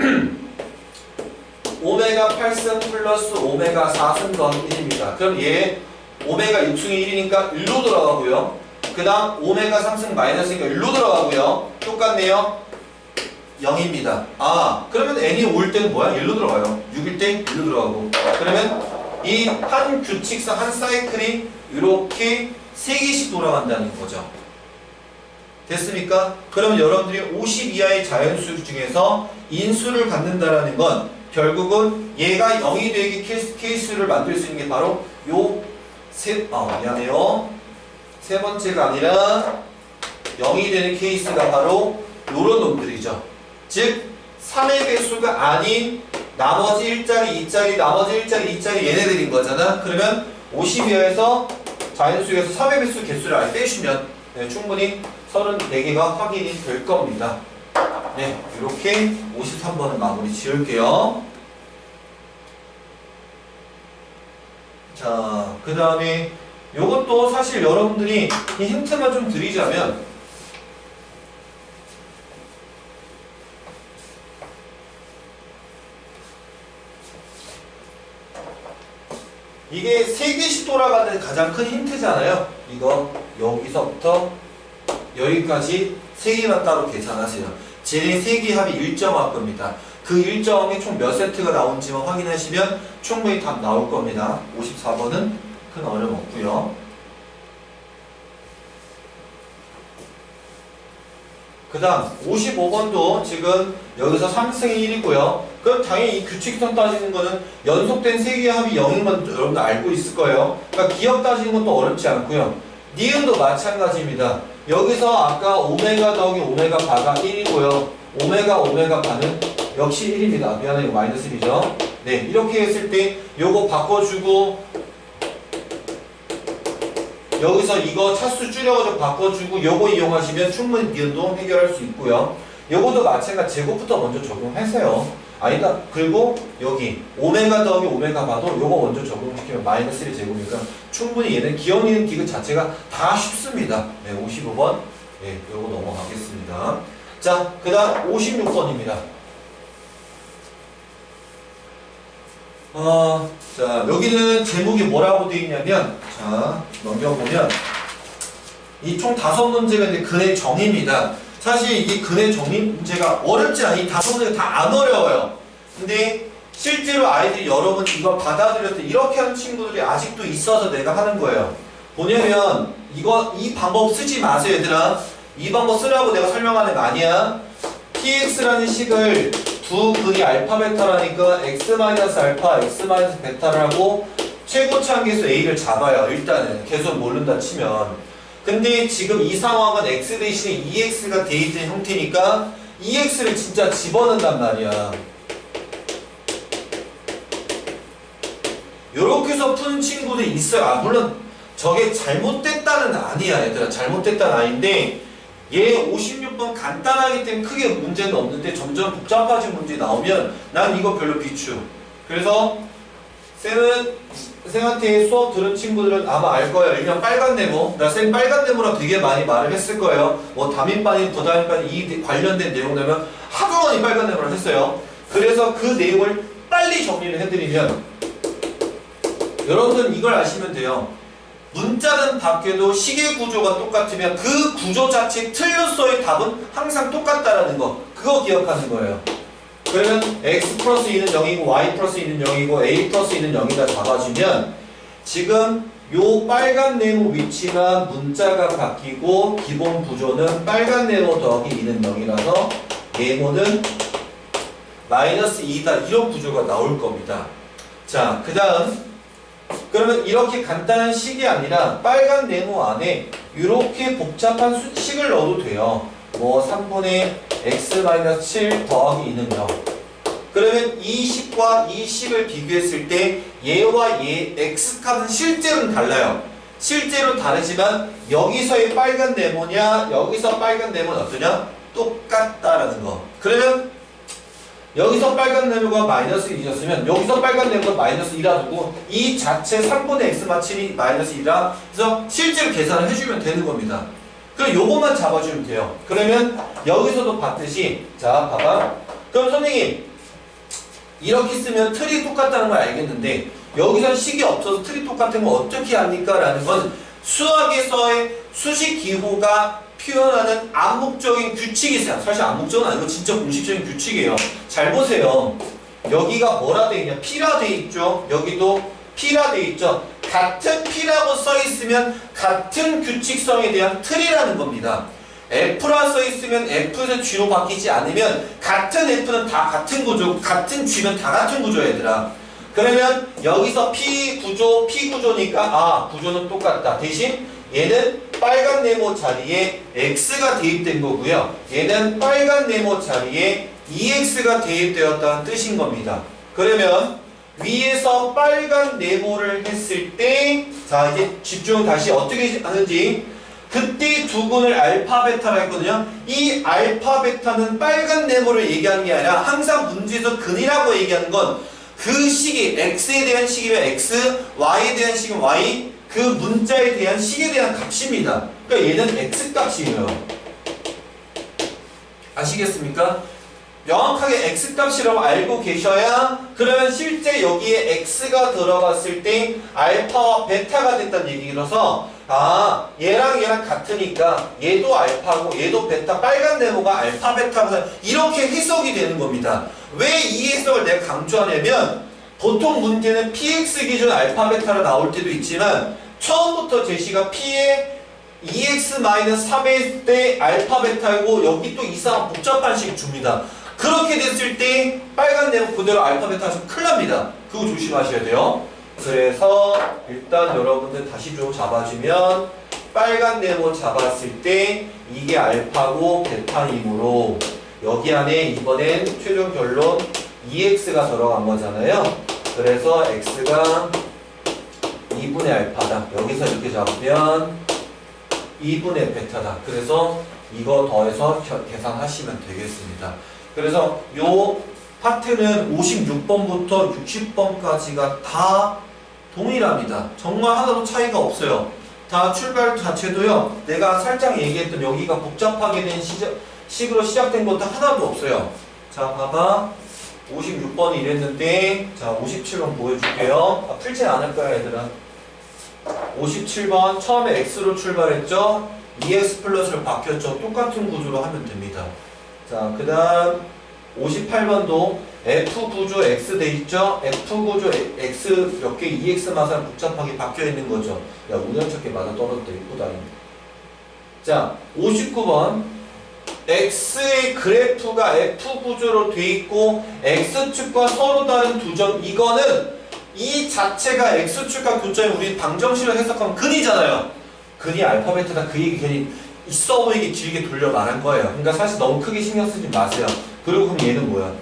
오메가 8승 플러스 오메가 4승 더하기 1입니다. 그럼 얘 오메가 6승이 1이니까 1로 들어가고요. 그 다음 오메가 3승 마이너스니까 1로 들어가고요. 똑같네요. 0입니다. 아, 그러면 n이 올 때는 뭐야? 1로 들어가요. 6일 때 1로 들어가고. 그러면 이 한 규칙상 한 사이클이 이렇게 3개씩 돌아간다는 거죠. 됐습니까? 그러면 여러분들이 50 이하의 자연수 중에서 인수를 갖는다라는 건 결국은 얘가 0이 되기 케이스를 만들 수 있는 게 바로 요 미안해요. 세 번째가 아니라 0이 되는 케이스가 바로 요런 놈들이죠. 즉 3의 개수가 아닌 나머지 1짜리, 2짜리, 나머지 1짜리, 2짜리 얘네들인 거잖아. 그러면 50 이하에서 자연수에서 3의 배수 개수를 아예 빼주면 네, 충분히 34개가 확인이 될 겁니다. 네, 이렇게 53번은 마무리 지을게요. 자, 그 다음에 요것도 사실 여러분들이 이 힌트만 좀 드리자면 이게 3개씩 돌아가는 가장 큰 힌트잖아요. 이거 여기서부터 여기까지 3개만 따로 계산하세요. 쟤네 3개 합이 1.5 겁니다. 그 1점이 총 몇 세트가 나온지만 확인하시면 충분히 답 나올 겁니다. 54번은 큰 어려움 없고요. 그 다음 55번도 지금 여기서 3승이 1이고요. 그럼 당연히 이 규칙성 따지는 거는 연속된 3개의 합이 0인 건 여러분들 알고 있을 거예요. 그러니까 기억 따지는 것도 어렵지 않고요. 니은도 마찬가지입니다. 여기서 아까 오메가 더하기 오메가 바가 1이고요. 오메가 바는 역시 1입니다. 미안해, 이거 마이너스 1이죠. 네, 이렇게 했을 때 요거 바꿔주고 여기서 이거 차수 줄여가지고 바꿔주고 요거 이용하시면 충분히 니은도 해결할 수 있고요. 요거도 마찬가지 제곱부터 먼저 적용하세요. 아니다. 그리고 여기 오메가 더하기 오메가 바도 요거 먼저 적용시키면 마이너스 1의 제곱이니까 충분히 얘는 기억 니은 디귿 자체가 다 쉽습니다. 네, 55번. 네, 요거 넘어가겠습니다. 자, 그 다음 56번입니다. 자, 여기는 제목이 뭐라고 되어 있냐면, 자, 넘겨보면, 이 총 5문제가 이제 근의 정의입니다. 사실 이게 근의 정의 문제가 어렵지 않아요. 이 5문제가 다 안 어려워요. 근데 실제로 아이들이 여러분 이거 받아들였을 때 이렇게 하는 친구들이 아직도 있어서 내가 하는 거예요. 뭐냐면, 이 방법 쓰지 마세요, 얘들아. 이 방법 쓰라고 내가 설명하는 거 아니야. px라는 식을 두 근이 알파 베타라니까 x-알파, x-베타를 하고 최고치 한계수 a를 잡아요. 일단은 계속 모른다 치면. 근데 지금 이 상황은 x 대신에 2x가 대입된 형태니까 2x를 진짜 집어넣는단 말이야. 요렇게 해서 푸는 친구들이 있어요. 물론 저게 잘못됐다는 아니야, 얘들아. 잘못됐다는 아닌데 얘 56번 간단하기 때문에 크게 문제는 없는데 점점 복잡해진 문제 나오면 난 이거 별로 비추. 그래서 쌤한테 수업 들은 친구들은 아마 알 거예요. 일명 빨간 네모. 쌤 빨간 네모라 되게 많이 말을 했을 거예요. 뭐 담임반인, 부담임반인 이 관련된 내용 되면 하도 많이 빨간 네모를 했어요. 그래서 그 내용을 빨리 정리를 해드리면 여러분들은 이걸 아시면 돼요. 문자는 바뀌어도 시계 구조가 똑같으면 그 구조 자체 틀렸어의 답은 항상 똑같다라는 거. 그거 기억하는 거예요. 그러면 x 플러스 2는 0이고 y 플러스 2는 0이고 a 플러스 2는 0이다 잡아주면 지금 요 빨간 네모 위치만 문자가 바뀌고 기본 구조는 빨간 네모 더하기 2는 0이라서 네모는 마이너스 2다 이런 구조가 나올 겁니다. 자, 그 다음 그러면 이렇게 간단한 식이 아니라 빨간 네모 안에 이렇게 복잡한 식을 넣어도 돼요. 뭐 3분의 x-7 더하기 2는 0. 그러면 이 식과 이 식을 비교했을 때 얘와 얘 x값은 실제로는 달라요. 실제로 다르지만 여기서의 빨간 네모냐 여기서 빨간 네모는 어떠냐? 똑같다라는 거. 그러면 여기서 빨간 네모가 마이너스 1이었으면 여기서 빨간 네모가 마이너스 2라 두고 이 자체 3분의 x-7이 마이너스 2라 그래서 실제로 계산을 해주면 되는 겁니다. 그럼 요것만 잡아주면 돼요. 그러면 여기서도 봤듯이 자 봐봐. 그럼 선생님 이렇게 쓰면 틀이 똑같다는 걸 알겠는데 여기선 식이 없어서 틀이 똑같은 건 어떻게 합니까? 라는 건 수학에서의 수식 기호가 표현하는 암묵적인 규칙이 있어요. 사실 암묵적은 아니고 진짜 공식적인 규칙이에요. 잘 보세요. 여기가 뭐라 돼 있냐? P라 돼 있죠. 여기도 P라 돼 있죠. 같은 P라고 써 있으면 같은 규칙성에 대한 틀이라는 겁니다. F라 써 있으면 F에서 G로 바뀌지 않으면 같은 F는 다 같은 구조, 같은 G면 다 같은 구조야 얘들아. 그러면 여기서 P 구조니까 아 구조는 똑같다. 대신 얘는 빨간 네모 자리에 X가 대입된 거고요. 얘는 빨간 네모 자리에 EX가 대입되었다는 뜻인 겁니다. 그러면 위에서 빨간 네모를 했을 때 자 이제 집중 다시 어떻게 하는지 그때 두근을 알파 베타라 했거든요. 이 알파 베타는 빨간 네모를 얘기하는 게 아니라 항상 문제에서 근이라고 얘기하는 건 그 식이 x에 대한 식이면 x, y에 대한 식이면 y 그 문자에 대한 식에 대한 값입니다. 그러니까 얘는 x 값이에요. 아시겠습니까? 명확하게 x 값이라고 알고 계셔야 그러면 실제 여기에 x가 들어갔을 때 알파와 베타가 됐다는 얘기라서 아 얘랑 같으니까 얘도 알파고 얘도 베타 빨간 네모가 알파 베타가 이렇게 해석이 되는 겁니다. 왜 이 해석을 내가 강조하냐면 보통 문제는 px 기준 알파 베타로 나올 때도 있지만 처음부터 제시가 p의 2x-3일 때 알파 베타이고 여기 또 이상한 복잡한 식 줍니다. 그렇게 됐을 때 빨간 네모 그대로 알파 베타에서 큰일 납니다. 그거 조심하셔야 돼요. 그래서 일단 여러분들 다시 좀 잡아주면 빨간 네모 잡았을 때 이게 알파고 베타이므로 여기 안에 이번엔 최종 결론 2x가 들어간 거잖아요. 그래서 x가 2분의 알파다. 여기서 이렇게 잡으면 2분의 베타다. 그래서 이거 더해서 계산하시면 되겠습니다. 그래서 요 파트는 56번부터 60번까지가 다 동일합니다. 정말 하나도 차이가 없어요. 다 출발 자체도요. 내가 살짝 얘기했던 여기가 복잡하게 된 식으로 시작된 것도 하나도 없어요. 자 봐봐. 56번이 이랬는데 자 57번 보여줄게요. 아, 풀진 않을 거야 얘들아. 57번 처음에 x로 출발했죠. 2x 플러스로 바뀌었죠. 똑같은 구조로 하면 됩니다. 자, 그 다음 58번도 F 구조 X 돼 있죠? F 구조 X 몇 개 2X 마사랑 복잡하게 바뀌어 있는 거죠. 야, 우연찮게 맞아 떨어졌다. 이쁘다. 자, 59번 X의 그래프가 F 구조로 돼 있고 X축과 서로 다른 두 점 이거는 이 자체가 X축과 교점이 우리 방정식을 해석하면 근이잖아요. 근이 알파벳이다. 그 얘기 괜히 있어 보이게 길게 돌려 말한 거예요. 그러니까 사실 너무 크게 신경 쓰지 마세요. 그리고 그럼 얘는 뭐야?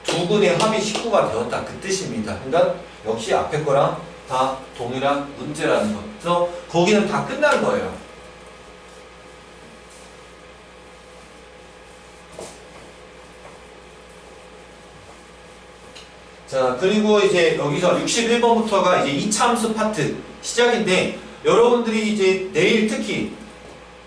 두 근의 합이 19가 되었다. 그 뜻입니다. 그러니까 역시 앞에 거랑 다 동일한 문제라는 거. 그래서 거기는 다 끝난 거예요. 자, 그리고 이제 여기서 61번부터가 이제 이차함수 파트 시작인데, 여러분들이 이제 내일 특히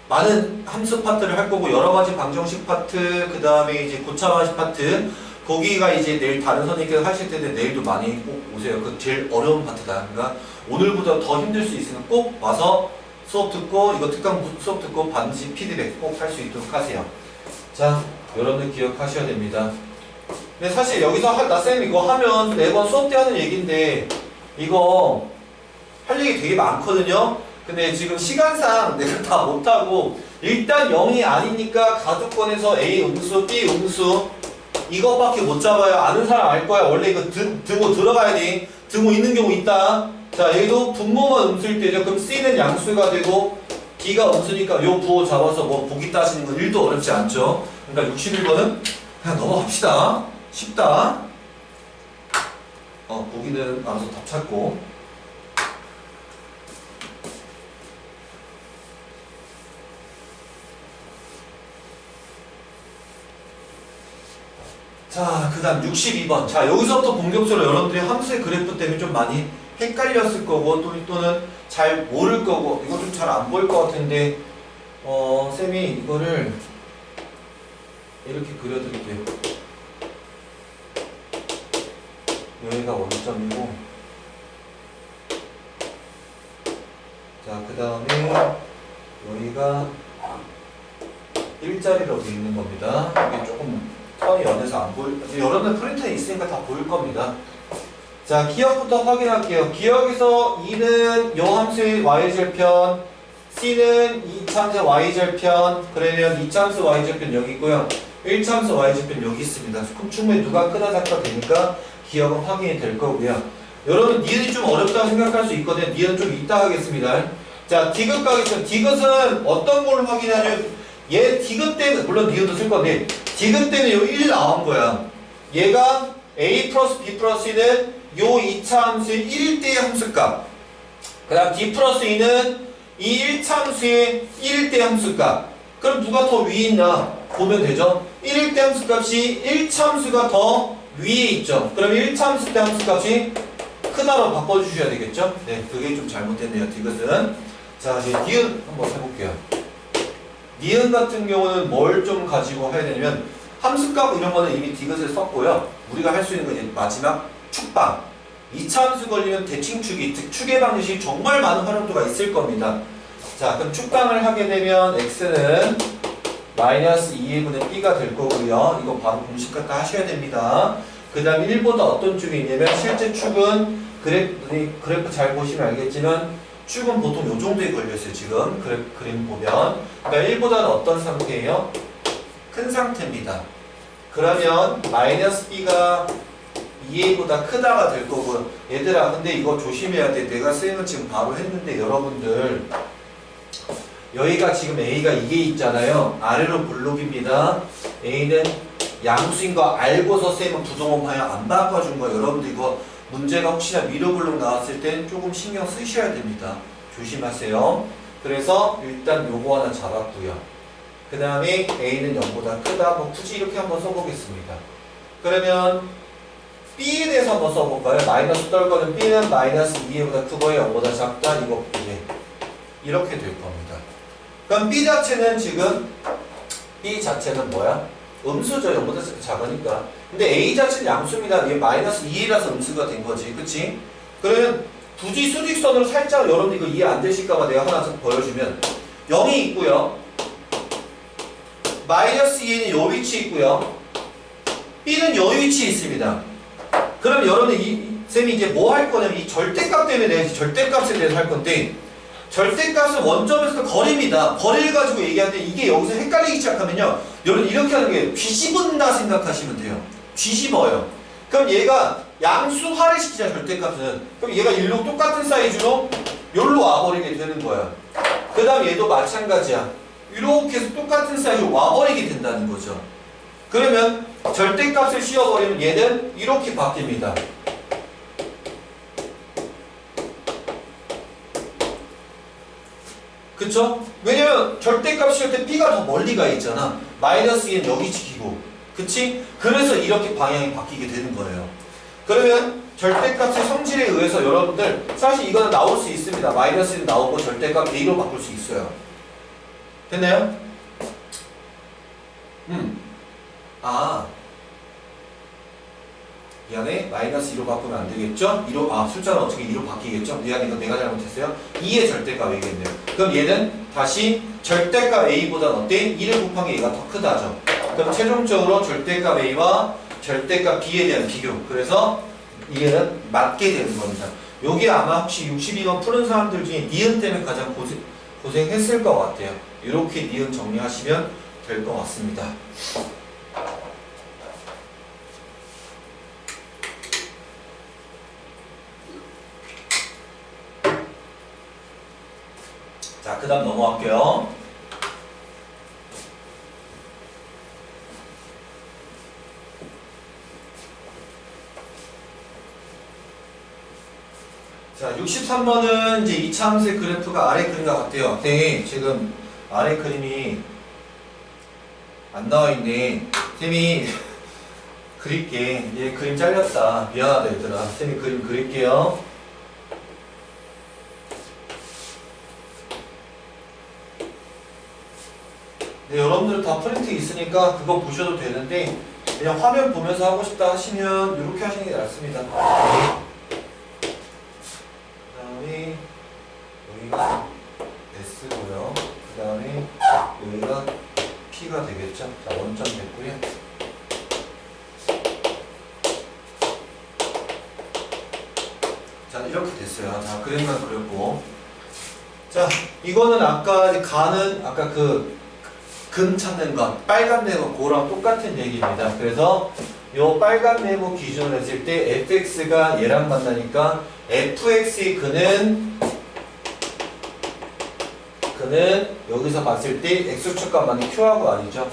많은 함수 파트를 할 거고, 여러 가지 방정식 파트, 그 다음에 이제 고차방식 파트, 거기가 이제 내일 다른 선생님께서 하실 텐데, 내일도 많이 꼭 오세요. 그 제일 어려운 파트다. 그러니까 오늘보다 더 힘들 수 있으면 꼭 와서 수업 듣고, 이거 특강 수업 듣고 반드시 피드백 꼭 할 수 있도록 하세요. 자, 여러분들 기억하셔야 됩니다. 근데 사실 여기서 나쌤 이거 하면 매번 수업 때 하는 얘기인데, 이거 할 얘기 되게 많거든요. 근데 지금 시간상 내가 다 못하고, 일단 0이 아니니까 가족권에서 A 음수, B 음수 이것밖에 못 잡아요. 아는 사람 알 거야. 원래 이거 등호 들어가야 돼. 등호 있는 경우 있다. 자, 여기도 분모만 음수일 때죠. 그럼 C는 양수가 되고 D가 음수니까 요 부호 잡아서 뭐 보기 따지는 건 1도 어렵지 않죠. 그러니까 61번은 그냥 넘어갑시다. 쉽다. 보기는 알아서 답 찾고. 자, 그 다음 62번. 자, 여기서부터 본격적으로 여러분들이 함수의 그래프 때문에 좀 많이 헷갈렸을 거고, 또는 잘 모를 거고, 이거 좀 잘 안 보일 것 같은데, 쌤이 이거를 이렇게 그려드릴게요. 여기가 원점이고, 자, 그 다음에 여기가 일자리로 되어 있는 겁니다. 이게 조금 선이 연해서 안 보일, 여러분들 프린터에 있으니까 다 보일 겁니다. 자, 기억부터 확인할게요. 기억에서 2는 요 함수의 y절편, C는 2차함수의 y절편, 그러면 2차함수 y절편 여기 있고요. 1차함수 y절편 여기 있습니다. 그럼 충분히 누가 크다 작다 되니까 기억은 확인이 될 거고요. 여러분, 니은이 좀 어렵다고 생각할 수 있거든요. 니은 좀 이따 하겠습니다. 자, 디귿 가겠습니다. 디귿은 어떤 걸 확인하냐면, 얘 디귿 때문에, 물론 니은도 쓸 건데, 디귿 때문에 요 1 나온 거야. 얘가 A 플러스 B 플러스 C는 요 2차 함수의 1대 함수값. 그 다음 D 플러스 E는 이 1차 함수의 1대 함수값. 그럼 누가 더 위에 있나? 보면 되죠. 1대 함수값이 1차 함수가 더 위에 있죠. 그럼 1차 함수 때 함수값이 크다로 바꿔주셔야 되겠죠. 네, 그게 좀 잘못됐네요. 디귿은. 자, 이제 니은 한번 해볼게요. 니은 같은 경우는 뭘 좀 가지고 해야 되냐면, 함수값 이런 거는 이미 디귿을 썼고요. 우리가 할 수 있는 건 이제 마지막 축방. 2차 함수 걸리면 대칭축이, 즉 축의 방식이 정말 많은 활용도가 있을 겁니다. 자, 그럼 축방을 하게 되면 x는 마이너스 2분의 b가 될 거고요. 이거 바로 공식 갖다 하셔야 됩니다. 그 다음 1보다 어떤 축이 있냐면, 실제 축은 그래프 잘 보시면 알겠지만 축은 보통 요 정도에 걸려있어요. 지금 그림 보면. 그러니까 1보다는 어떤 상태예요? 큰 상태입니다. 그러면 마이너스 b가 2a보다 크다가 될 거고, 얘들아 근데 이거 조심해야 돼. 내가 쌤은 지금 바로 했는데 여러분들 여기가 지금 a가 이게 있잖아요. 아래로 블록입니다. a는 양수인 거 알고서 쌤은 부동호 방향 안 바꿔준 거. 여러분들 이거 문제가 혹시나 미러 블록 나왔을 땐 조금 신경 쓰셔야 됩니다. 조심하세요. 그래서 일단 요거 하나 잡았고요. 그 다음에 a는 0보다 크다. 뭐 굳이 이렇게 한번 써보겠습니다. 그러면 b에 대해서 한번 써볼까요? 마이너스 떨거는 b는 마이너스 2보다 크고요. 0보다 작다. 이거 이렇게 될 겁니다. 그럼 b 자체는 지금 b 자체는 뭐야? 음수죠. 0보다 작으니까. 근데 a 자체는 양수입니다. 이게 마이너스 2라서 음수가 된 거지. 그치? 그러면 굳이 수직선으로 살짝, 여러분 이거 이해 안 되실까봐 내가 하나 보여주면, 0이 있고요. 마이너스 2는 요 위치에 있고요. b는 요 위치에 있습니다. 그럼 여러분 쌤이 이제 뭐 할 거냐면, 이 절대값 때문에 내가 절대값에 대해서 할 건데, 절대값은 원점에서 거리입니다. 거리를 가지고 얘기하는데, 이게 여기서 헷갈리기 시작하면요, 여러분 이렇게 하는 게 뒤집은다 생각하시면 돼요. 뒤집어요. 그럼 얘가 양수화를 시키자, 절대값은. 그럼 얘가 일로 똑같은 사이즈로 여기로 와버리게 되는 거야. 그 다음 얘도 마찬가지야. 이렇게 해서 똑같은 사이즈로 와버리게 된다는 거죠. 그러면 절대값을 씌워버리면 얘는 이렇게 바뀝니다. 그쵸? 왜냐면 절대값 씌울 때 b가 더 멀리 가 있잖아. 마이너스 2는 여기 지키고. 그치? 그래서 이렇게 방향이 바뀌게 되는 거예요. 그러면 절대값의 성질에 의해서 여러분들 사실 이거는 나올 수 있습니다. 마이너스 1 나오고 절대값 A로 바꿀 수 있어요. 됐나요? 아, 미안해. 마이너스 2로 바꾸면 안 되겠죠? 2로, 숫자는 어떻게 2로 바뀌겠죠? 미안해, 이거 내가 잘못했어요. 2의 절대값 A겠네요. 그럼 얘는 다시 절대값 A보다는 어때? 2를 곱한 게 A가 더 크다죠. 그럼 최종적으로 절대값 A와 절대값 B에 대한 비교. 그래서 얘는 맞게 되는 겁니다. 요게 아마 혹시 62번 푸는 사람들 중에 니은 때문에 가장 고생했을 것 같아요. 이렇게 니은 정리하시면 될 것 같습니다. 자, 그 다음 넘어갈게요. 자, 63번은 이제 이차함수의 그래프가 아래 그림과 같아요. 네, 지금 아래 그림이 안 나와 있네. 쌤이 그릴게. 얘 그림 잘렸다. 미안하다, 얘들아. 쌤이 그림 그릴게요. 네, 여러분들 다 프린트 있으니까 그거 보셔도 되는데 그냥 화면 보면서 하고 싶다 하시면 이렇게 하시는 게 낫습니다. 그 다음에 여기가 S고요. 그 다음에 여기가 P가 되겠죠. 자, 원점 됐고요. 자, 이렇게 됐어요. 자, 그림만 그렸고. 자, 이거는 아까 가는 아까 근 찾는 것, 빨간 네모 그거랑 똑같은 얘기입니다. 그래서 요 빨간 네모 기준으로 했을 때 fx가 얘랑 만나니까 fx의 근은 여기서 봤을 때 x축값 맞는 q하고 r이죠.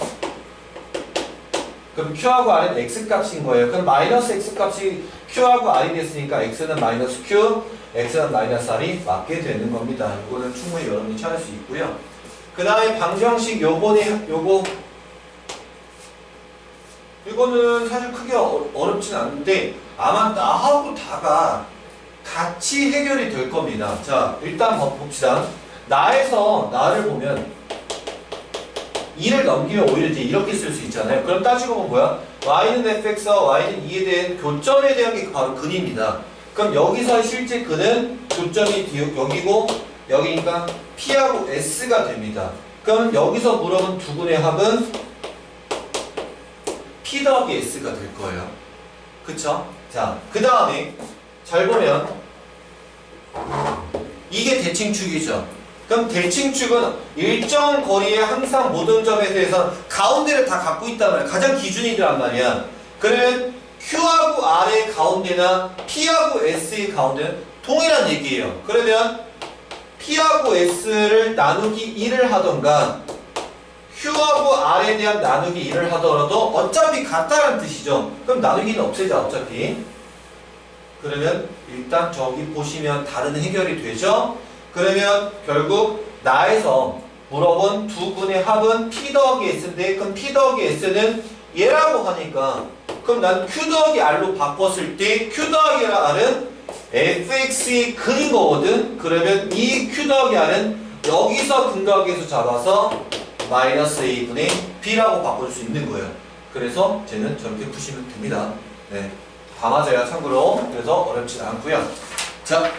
그럼 q하고 r은 x값인 거예요. 그럼 마이너스 x값이 q하고 r이 됐으니까 x는 마이너스 q, x는 마이너스 r이 맞게 되는 겁니다. 이거는 충분히 여러분이 찾을 수 있고요. 그 다음에 방정식 이거는 사실 크게 어렵진 않은데 아마 나하고 다가 같이 해결이 될 겁니다. 자, 일단 봅시다. 나에서 나를 보면 2를 넘기면 오히려 이제 이렇게 쓸 수 있잖아요. 그럼 따지고 보면 뭐야? y는 fx와 y는 2에 대한 교점에 대한 게 바로 근입니다. 그럼 여기서 실제 근은 교점이 여기고 여기니까 P하고 S가 됩니다. 그럼 여기서 물어본 두 근의 합은 P 더하기 S가 될 거예요. 그쵸? 자, 그 다음에 잘 보면 이게 대칭축이죠. 그럼 대칭축은 일정 거리에 항상 모든 점에 대해서 가운데를 다 갖고 있단 말이야. 가장 기준이란 말이야. 그러면 Q하고 R의 가운데나 P하고 S의 가운데는 동일한 얘기예요. 그러면 P하고 S를 나누기 1을 하던가 Q하고 R에 대한 나누기 1을 하더라도 어차피 같다는 뜻이죠. 그럼 나누기는 없애자 어차피. 그러면 일단 저기 보시면 다른 해결이 되죠. 그러면 결국 나에서 물어본 두 근의 합은 P 더하기 S인데 그럼 P 더하기 S는 얘라고 하니까 그럼 난 Q 더하기 R로 바꿨을 때 Q 더하기 R은 fx의 근인 거거든. 그러면 이 q 더하기 r은 여기서 근각에서 잡아서 마이너스 a분의 b라고 바꿀 수 있는 거예요. 그래서 쟤는 저렇게 푸시면 됩니다. 네, 다 맞아요 참고로. 그래서 어렵지 않고요. 자,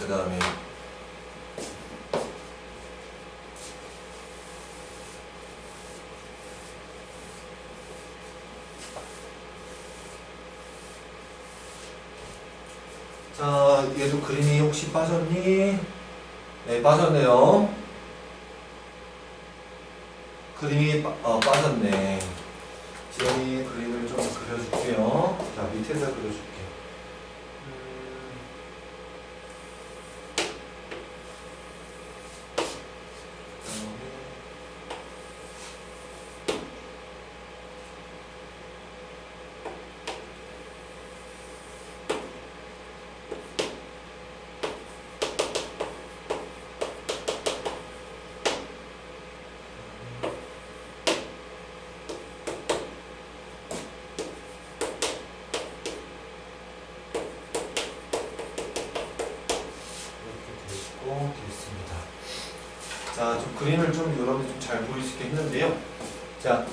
그 다음에 자, 얘도 그림이 혹시 빠졌니? 네, 빠졌네요. 그림이 빠졌네. 지영이 그림을 좀 그려줄게요. 자, 밑에서 그려줄게. 그림을 좀 여러분이 좀 잘 보일 수 있게 했는데요. 자,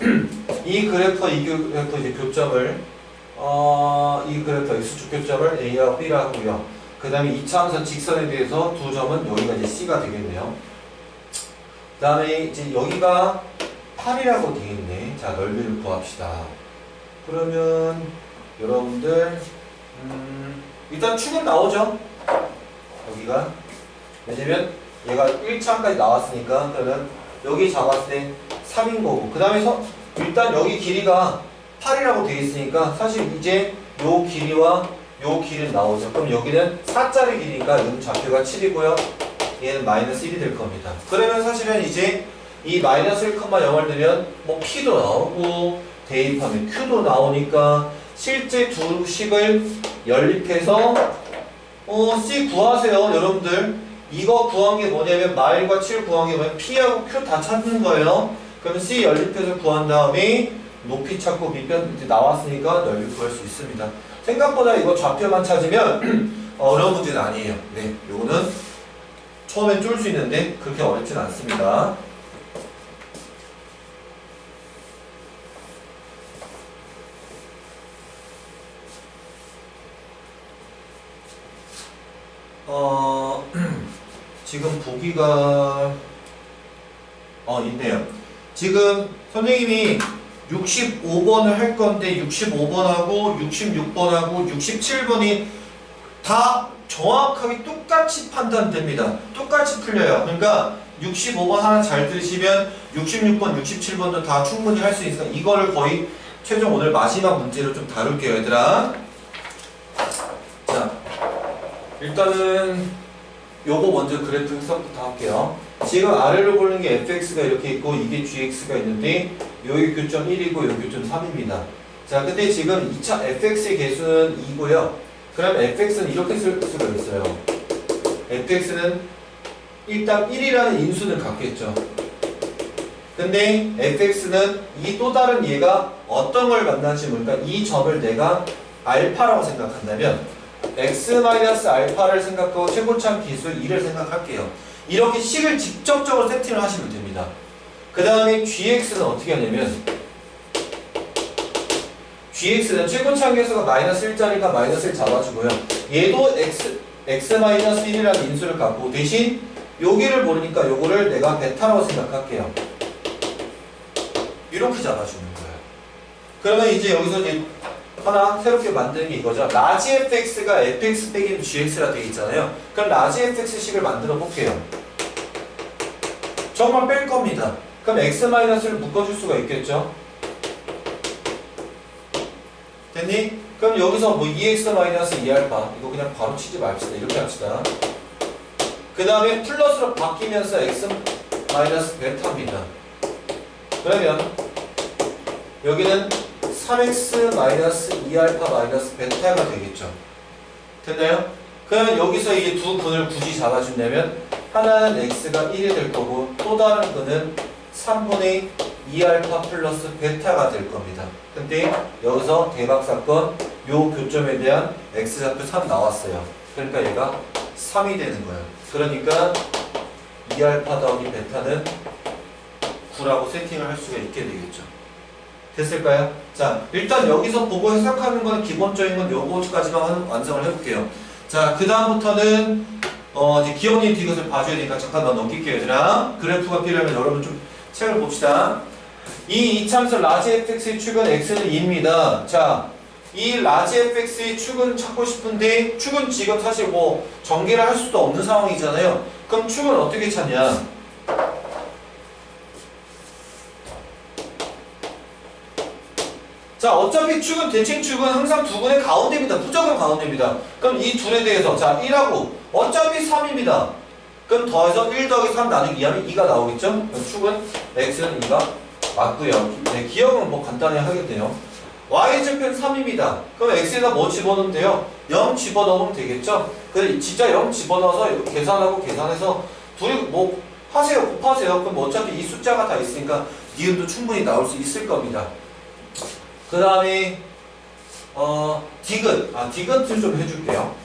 이 그래프, 이 그래프 이제 교점을 이 그래프 X축 교점을 A하고 B라고 하고요. 그 다음에 2차함선 직선에 대해서 두 점은 여기가 이제 C가 되겠네요. 그 다음에 이제 여기가 8이라고 되어 있네. 자, 넓이를 구합시다. 그러면 여러분들 일단 축은 나오죠. 여기가 왜냐면 얘가 1차까지 나왔으니까 그러면 여기 잡았을 때 3인 거고 그 다음에 일단 여기 길이가 8이라고 되어 있으니까 사실 이제 요 길이와 요 길이 나오죠. 그럼 여기는 4짜리 길이니까 여기 좌표가 7이고요. 얘는 마이너스 1이 될 겁니다. 그러면 사실은 이제 이 마이너스 1,0을 넣으면 뭐 P도 나오고 대입하면 Q도 나오니까 실제 두 식을 연립해서 C 구하세요. 여러분들 이거 구한 게 뭐냐면 마일과 7 구한 게 뭐냐면 P하고 Q 다 찾는 거예요. 그러면 C 연립해서 구한 다음에 높이 찾고 밑변 이제 나왔으니까 넓이 구할 수 있습니다. 생각보다 이거 좌표만 찾으면 어려운 문제는 아니에요. 네, 요거는 처음엔 쫄 수 있는데 그렇게 어렵진 않습니다. 지금 보기가 있네요. 지금 선생님이 65번을 할 건데 65번하고 66번하고 67번이 다 정확하게 똑같이 판단됩니다. 똑같이 풀려요. 그러니까 65번 하나 잘 들으시면 66번, 67번도 다 충분히 할 수 있으니까 이거를 거의 최종 오늘 마지막 문제로 좀 다룰게요, 얘들아. 자, 일단은 요거 먼저 그래프 해석부터 할게요. 지금 아래로 보는 게 fx가 이렇게 있고 이게 gx가 있는데 여기 교점 1이고 여기 교점 3입니다. 자, 근데 지금 2차 fx의 개수는 2고요. 그럼 fx는 이렇게 쓸 수가 있어요. fx는 일단 1이라는 인수는 갖겠죠. 근데 fx는 이 또 다른 얘가 어떤 걸 만나는지 모르니까 이 점을 내가 알파라고 생각한다면 x-알파를 생각하고 최고참 기수 2를 생각할게요. 이렇게 식을 직접적으로 세팅을 하시면 됩니다. 그 다음에 gx는 어떻게 하냐면 gx는 최고참 계수가 마이너스 1짜리니까 마이너스 1 잡아주고요. 얘도 x-1이라는 인수를 갖고 대신 여기를 모르니까 요거를 내가 베타라고 생각할게요. 이렇게 잡아주는 거예요. 그러면 이제 여기서 이제 하나 새롭게 만드는 게 이거죠. 라지 fx가 fx 빼기 gx라 되어 있잖아요. 그럼 라지 fx식을 만들어 볼게요. 정말 뺄 겁니다. 그럼 x-를 묶어줄 수가 있겠죠. 됐니? 그럼 여기서 뭐 2x-2알파 이거 그냥 바로 치지 맙시다. 이렇게 합시다. 그 다음에 플러스로 바뀌면서 x-베타입니다. 그러면 여기는 3x-2알파-베타가 되겠죠. 됐나요? 그러면 여기서 이제 두 근을 굳이 잡아준다면 하나는 x가 1이 될 거고 또 다른 근은 3분의 2알파 플러스 베타가 될 겁니다. 근데 여기서 대박사건 요 교점에 대한 x좌표 3 나왔어요. 그러니까 얘가 3이 되는 거예요. 그러니까 2알파 더하기 베타는 9라고 세팅을 할 수가 있게 되겠죠. 됐을까요? 자, 일단 여기서 보고 해석하는 건 기본적인 건 요거까지만 완성을 해볼게요. 자, 그 다음부터는 이제 기억님 이것을 봐줘야 되니까 잠깐만 넘길게요, 얘들아. 그래프가 필요하면 여러분 좀 책을 봅시다. 이 이차함수 라지 fx의 축은 x는 2입니다. 자, 이 라지 fx의 축은 찾고 싶은데 축은 지금 사실 뭐 전개를 할 수도 없는 상황이잖아요. 그럼 축은 어떻게 찾냐? 자, 어차피 축은 대칭축은 항상 두 근의 가운데입니다. 무조건 가운데입니다. 그럼 이 둘에 대해서 자 1하고 어차피 3입니다. 그럼 더해서 1 더하기 3 나누기 2하면 2가 나오겠죠? 그럼 축은 x는 2가 맞고요. 네, 기억은 뭐 간단히 하겠네요. y좌표는 3입니다. 그럼 x에다 뭐 집어넣으면 돼요? 0 집어넣으면 되겠죠? 근데 진짜 0 집어넣어서 계산하고 계산해서 둘이 뭐 하세요. 곱하세요. 그럼 어차피 이 숫자가 다 있으니까 니은도 충분히 나올 수 있을 겁니다. 그 다음에 디귿을 좀 해줄게요.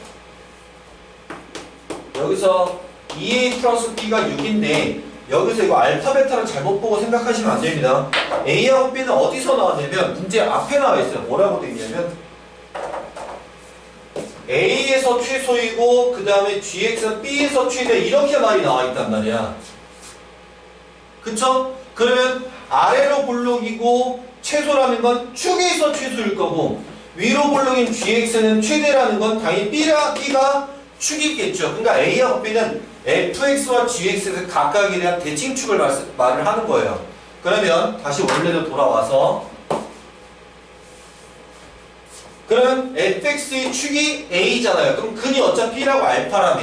여기서 2a 플러스 b가 6인데 여기서 이거 알파 베타를 잘못 보고 생각하시면 안 됩니다. A하고 B는 어디서 나왔냐면 문제 앞에 나와 있어요. 뭐라고 돼 있냐면 A에서 최소이고 그 다음에 GX는 B에서 최대 이렇게 말이 나와 있단 말이야. 그쵸? 그러면 아래로 볼록이고 최소라는 건 축에서 최소일 거고 위로 볼록인 GX는 최대라는 건 당연히 B가 축이겠죠. 그러니까 A하고 B는 fx와 gx에서 각각에 대한 대칭축을 말을 하는 거예요. 그러면 다시 원래로 돌아와서 그러면 fx의 축이 a잖아요. 그럼 근이 어차피 B라고 알파라며.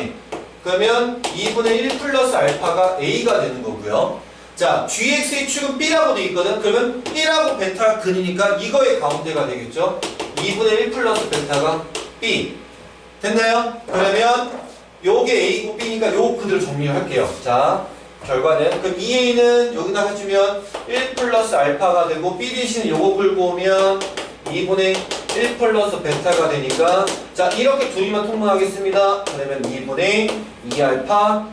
그러면 2분의 1 플러스 알파가 a가 되는 거고요. 자, gx의 축은 B라고 돼 있거든. 그러면 B라고 베타가 근이니까 이거의 가운데가 되겠죠. 2분의 1 플러스 베타가 B. 됐나요? 그러면 요게 A고 B니까 요 그대로 정리를 할게요. 자, 결과는 그럼 2A는 여기다 해주면 1 플러스 알파가 되고 B 대신 요거 풀고 오면 2분의 1 플러스 베타가 되니까 자, 이렇게 둘이만 통분하겠습니다. 그러면 2분의 2알파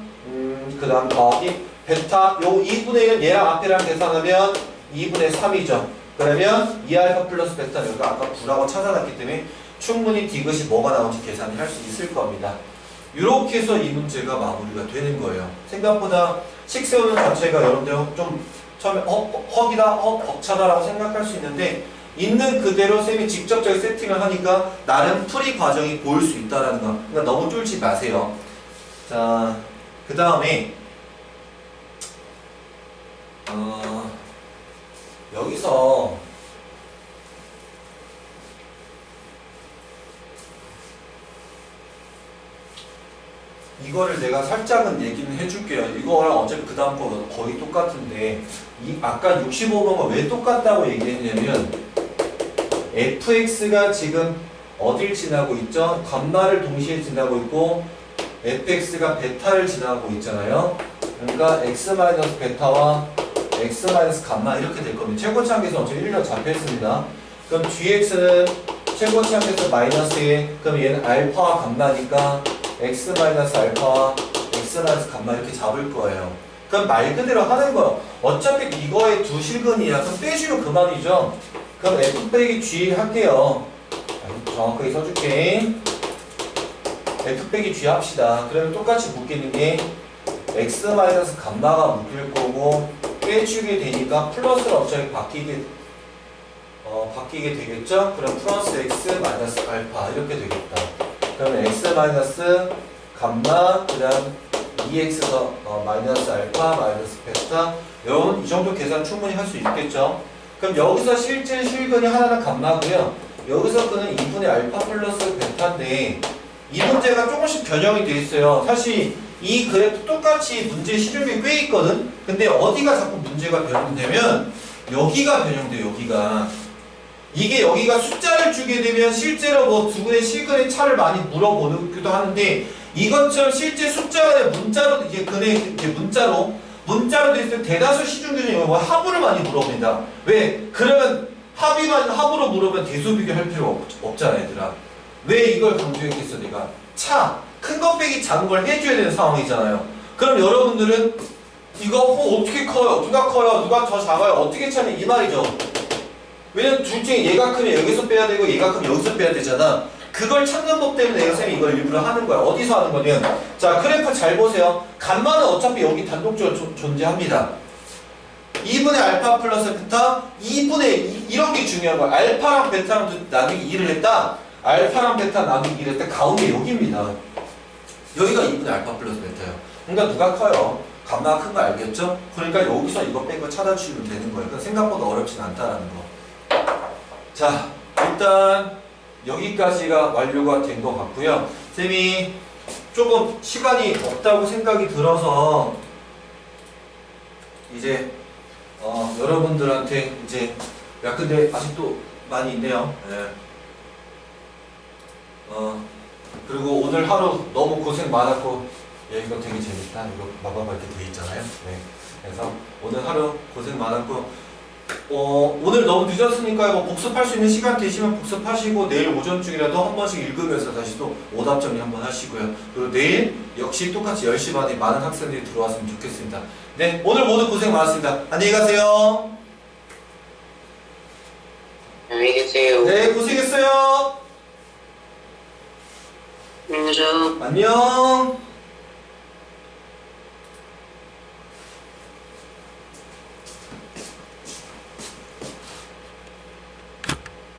그 다음 더하기 베타 요 2분의 1은 얘랑 앞에랑 계산하면 2분의 3이죠. 그러면 2알파 플러스 베타 여기가 아까 9라고 찾아놨기 때문에 충분히 디귿이 뭐가 나올지 계산을 할 수 있을 겁니다. 이렇게 해서 이 문제가 마무리가 되는 거예요. 생각보다 식 세우는 자체가 여러분들 좀 처음에 헉이다, 벅차다라고 생각할 수 있는데 있는 그대로 쌤이 직접적인 세팅을 하니까 나름 풀이 과정이 보일 수 있다는 거. 그러니까 너무 쫄지 마세요. 자, 그 다음에 여기서 이거를 내가 살짝은 얘기는 해줄게요. 이거랑 어차피 그 다음 거 거의 똑같은데 아까 65번과 왜 똑같다고 얘기했냐면 fx가 지금 어딜 지나고 있죠? 감마를 동시에 지나고 있고 fx가 베타를 지나고 있잖아요. 그러니까 x-베타와 x-감마 이렇게 될 겁니다. 최고차항계에서 어차피 1년 잡혀있습니다. 그럼 gx는 최고차항계에서 마이너스에 그럼 얘는 알파와 감마니까 x-알파와 x-감마 이렇게 잡을 거예요. 그럼 말 그대로 하는 거예요. 어차피 이거의 두 실근이야. 그럼 빼주면 그만이죠. 그럼 f 빼기 g 할게요. 정확하게 써줄게. f 빼기 g 합시다. 그러면 똑같이 묶이는 게 x-감마가 묶일 거고 빼주게 되니까 플러스로 어차피 바뀌게 되겠죠? 그럼 플러스 x 마이너스 알파 이렇게 되겠다. 그러면 x-감마 그 다음 2x 마이너스 알파 마이너스 베타 여러분 이 정도 계산 충분히 할 수 있겠죠? 그럼 여기서 실제 실근이 하나는 감마고요. 여기서 그는 2분의 알파 플러스 베타인데 이 문제가 조금씩 변형이 돼 있어요. 사실 이 그래프 똑같이 문제 시중에 꽤 있거든? 근데 어디가 자꾸 문제가 변형되면 여기가 변형돼요. 여기가 이게 여기가 숫자를 주게 되면 실제로 뭐 두 분의 실근의 차를 많이 물어보기도 하는데 이것처럼 실제 숫자가 문자로 이게 근의 이렇게 문자로 돼 있을 때 대다수 시중 교재는 뭐 합으로 많이 물어봅니다. 왜? 그러면 합으로 물어보면 대수 비교할 필요 없잖아, 얘들아. 왜 이걸 강조했겠어, 내가? 큰 것 빼기 작은 걸 해줘야 되는 상황이잖아요. 그럼 여러분들은 이거 어떻게 커요? 누가 커요? 누가 더 작아요? 어떻게 찾냐? 이 말이죠. 왜냐면 둘 중에 얘가 크면 여기서 빼야 되고 얘가 크면 여기서 빼야 되잖아. 그걸 찾는 법 때문에 내가 쌤이 이걸 일부러 하는 거야. 어디서 하는 거냐면 자, 그래프 잘 보세요. 감마는 어차피 여기 단독적으로 존재합니다. 2분의 알파 플러스 베타 2분의 이런 게 중요한 거야. 알파랑 베타랑 나누기 2를 했다. 알파랑 베타 나누기 2를 했다. 가운데 여기입니다. 여기가 2분의 알파 플러스 베타예요. 그러니까 누가 커요? 감마가 큰 거 알겠죠? 그러니까 여기서 이거 뺀 거 찾아주시면 되는 거예요. 그러니까 생각보다 어렵진 않다라는 거. 자, 일단 여기까지가 완료가 된 것 같고요. 쌤이 조금 시간이 없다고 생각이 들어서 이제 여러분들한테 이제 근데 아직도 많이 있네요. 네. 그리고 오늘 하루 너무 고생 많았고 이거 되게 재밌다. 이거 봐봐봐 이렇게 돼 있잖아요. 네. 그래서 오늘 하루 고생 많았고 오늘 너무 늦었으니까 뭐 복습할 수 있는 시간 되시면 복습하시고 내일 오전중이라도 한 번씩 읽으면서 다시 또 오답 정리 한번 하시고요. 그리고 내일 역시 똑같이 10시 반에 많은 학생들이 들어왔으면 좋겠습니다. 네, 오늘 모두 고생 많았습니다. 안녕히 가세요. 안녕히 계세요. 네, 고생했어요. 안녕히 계세요. 안녕.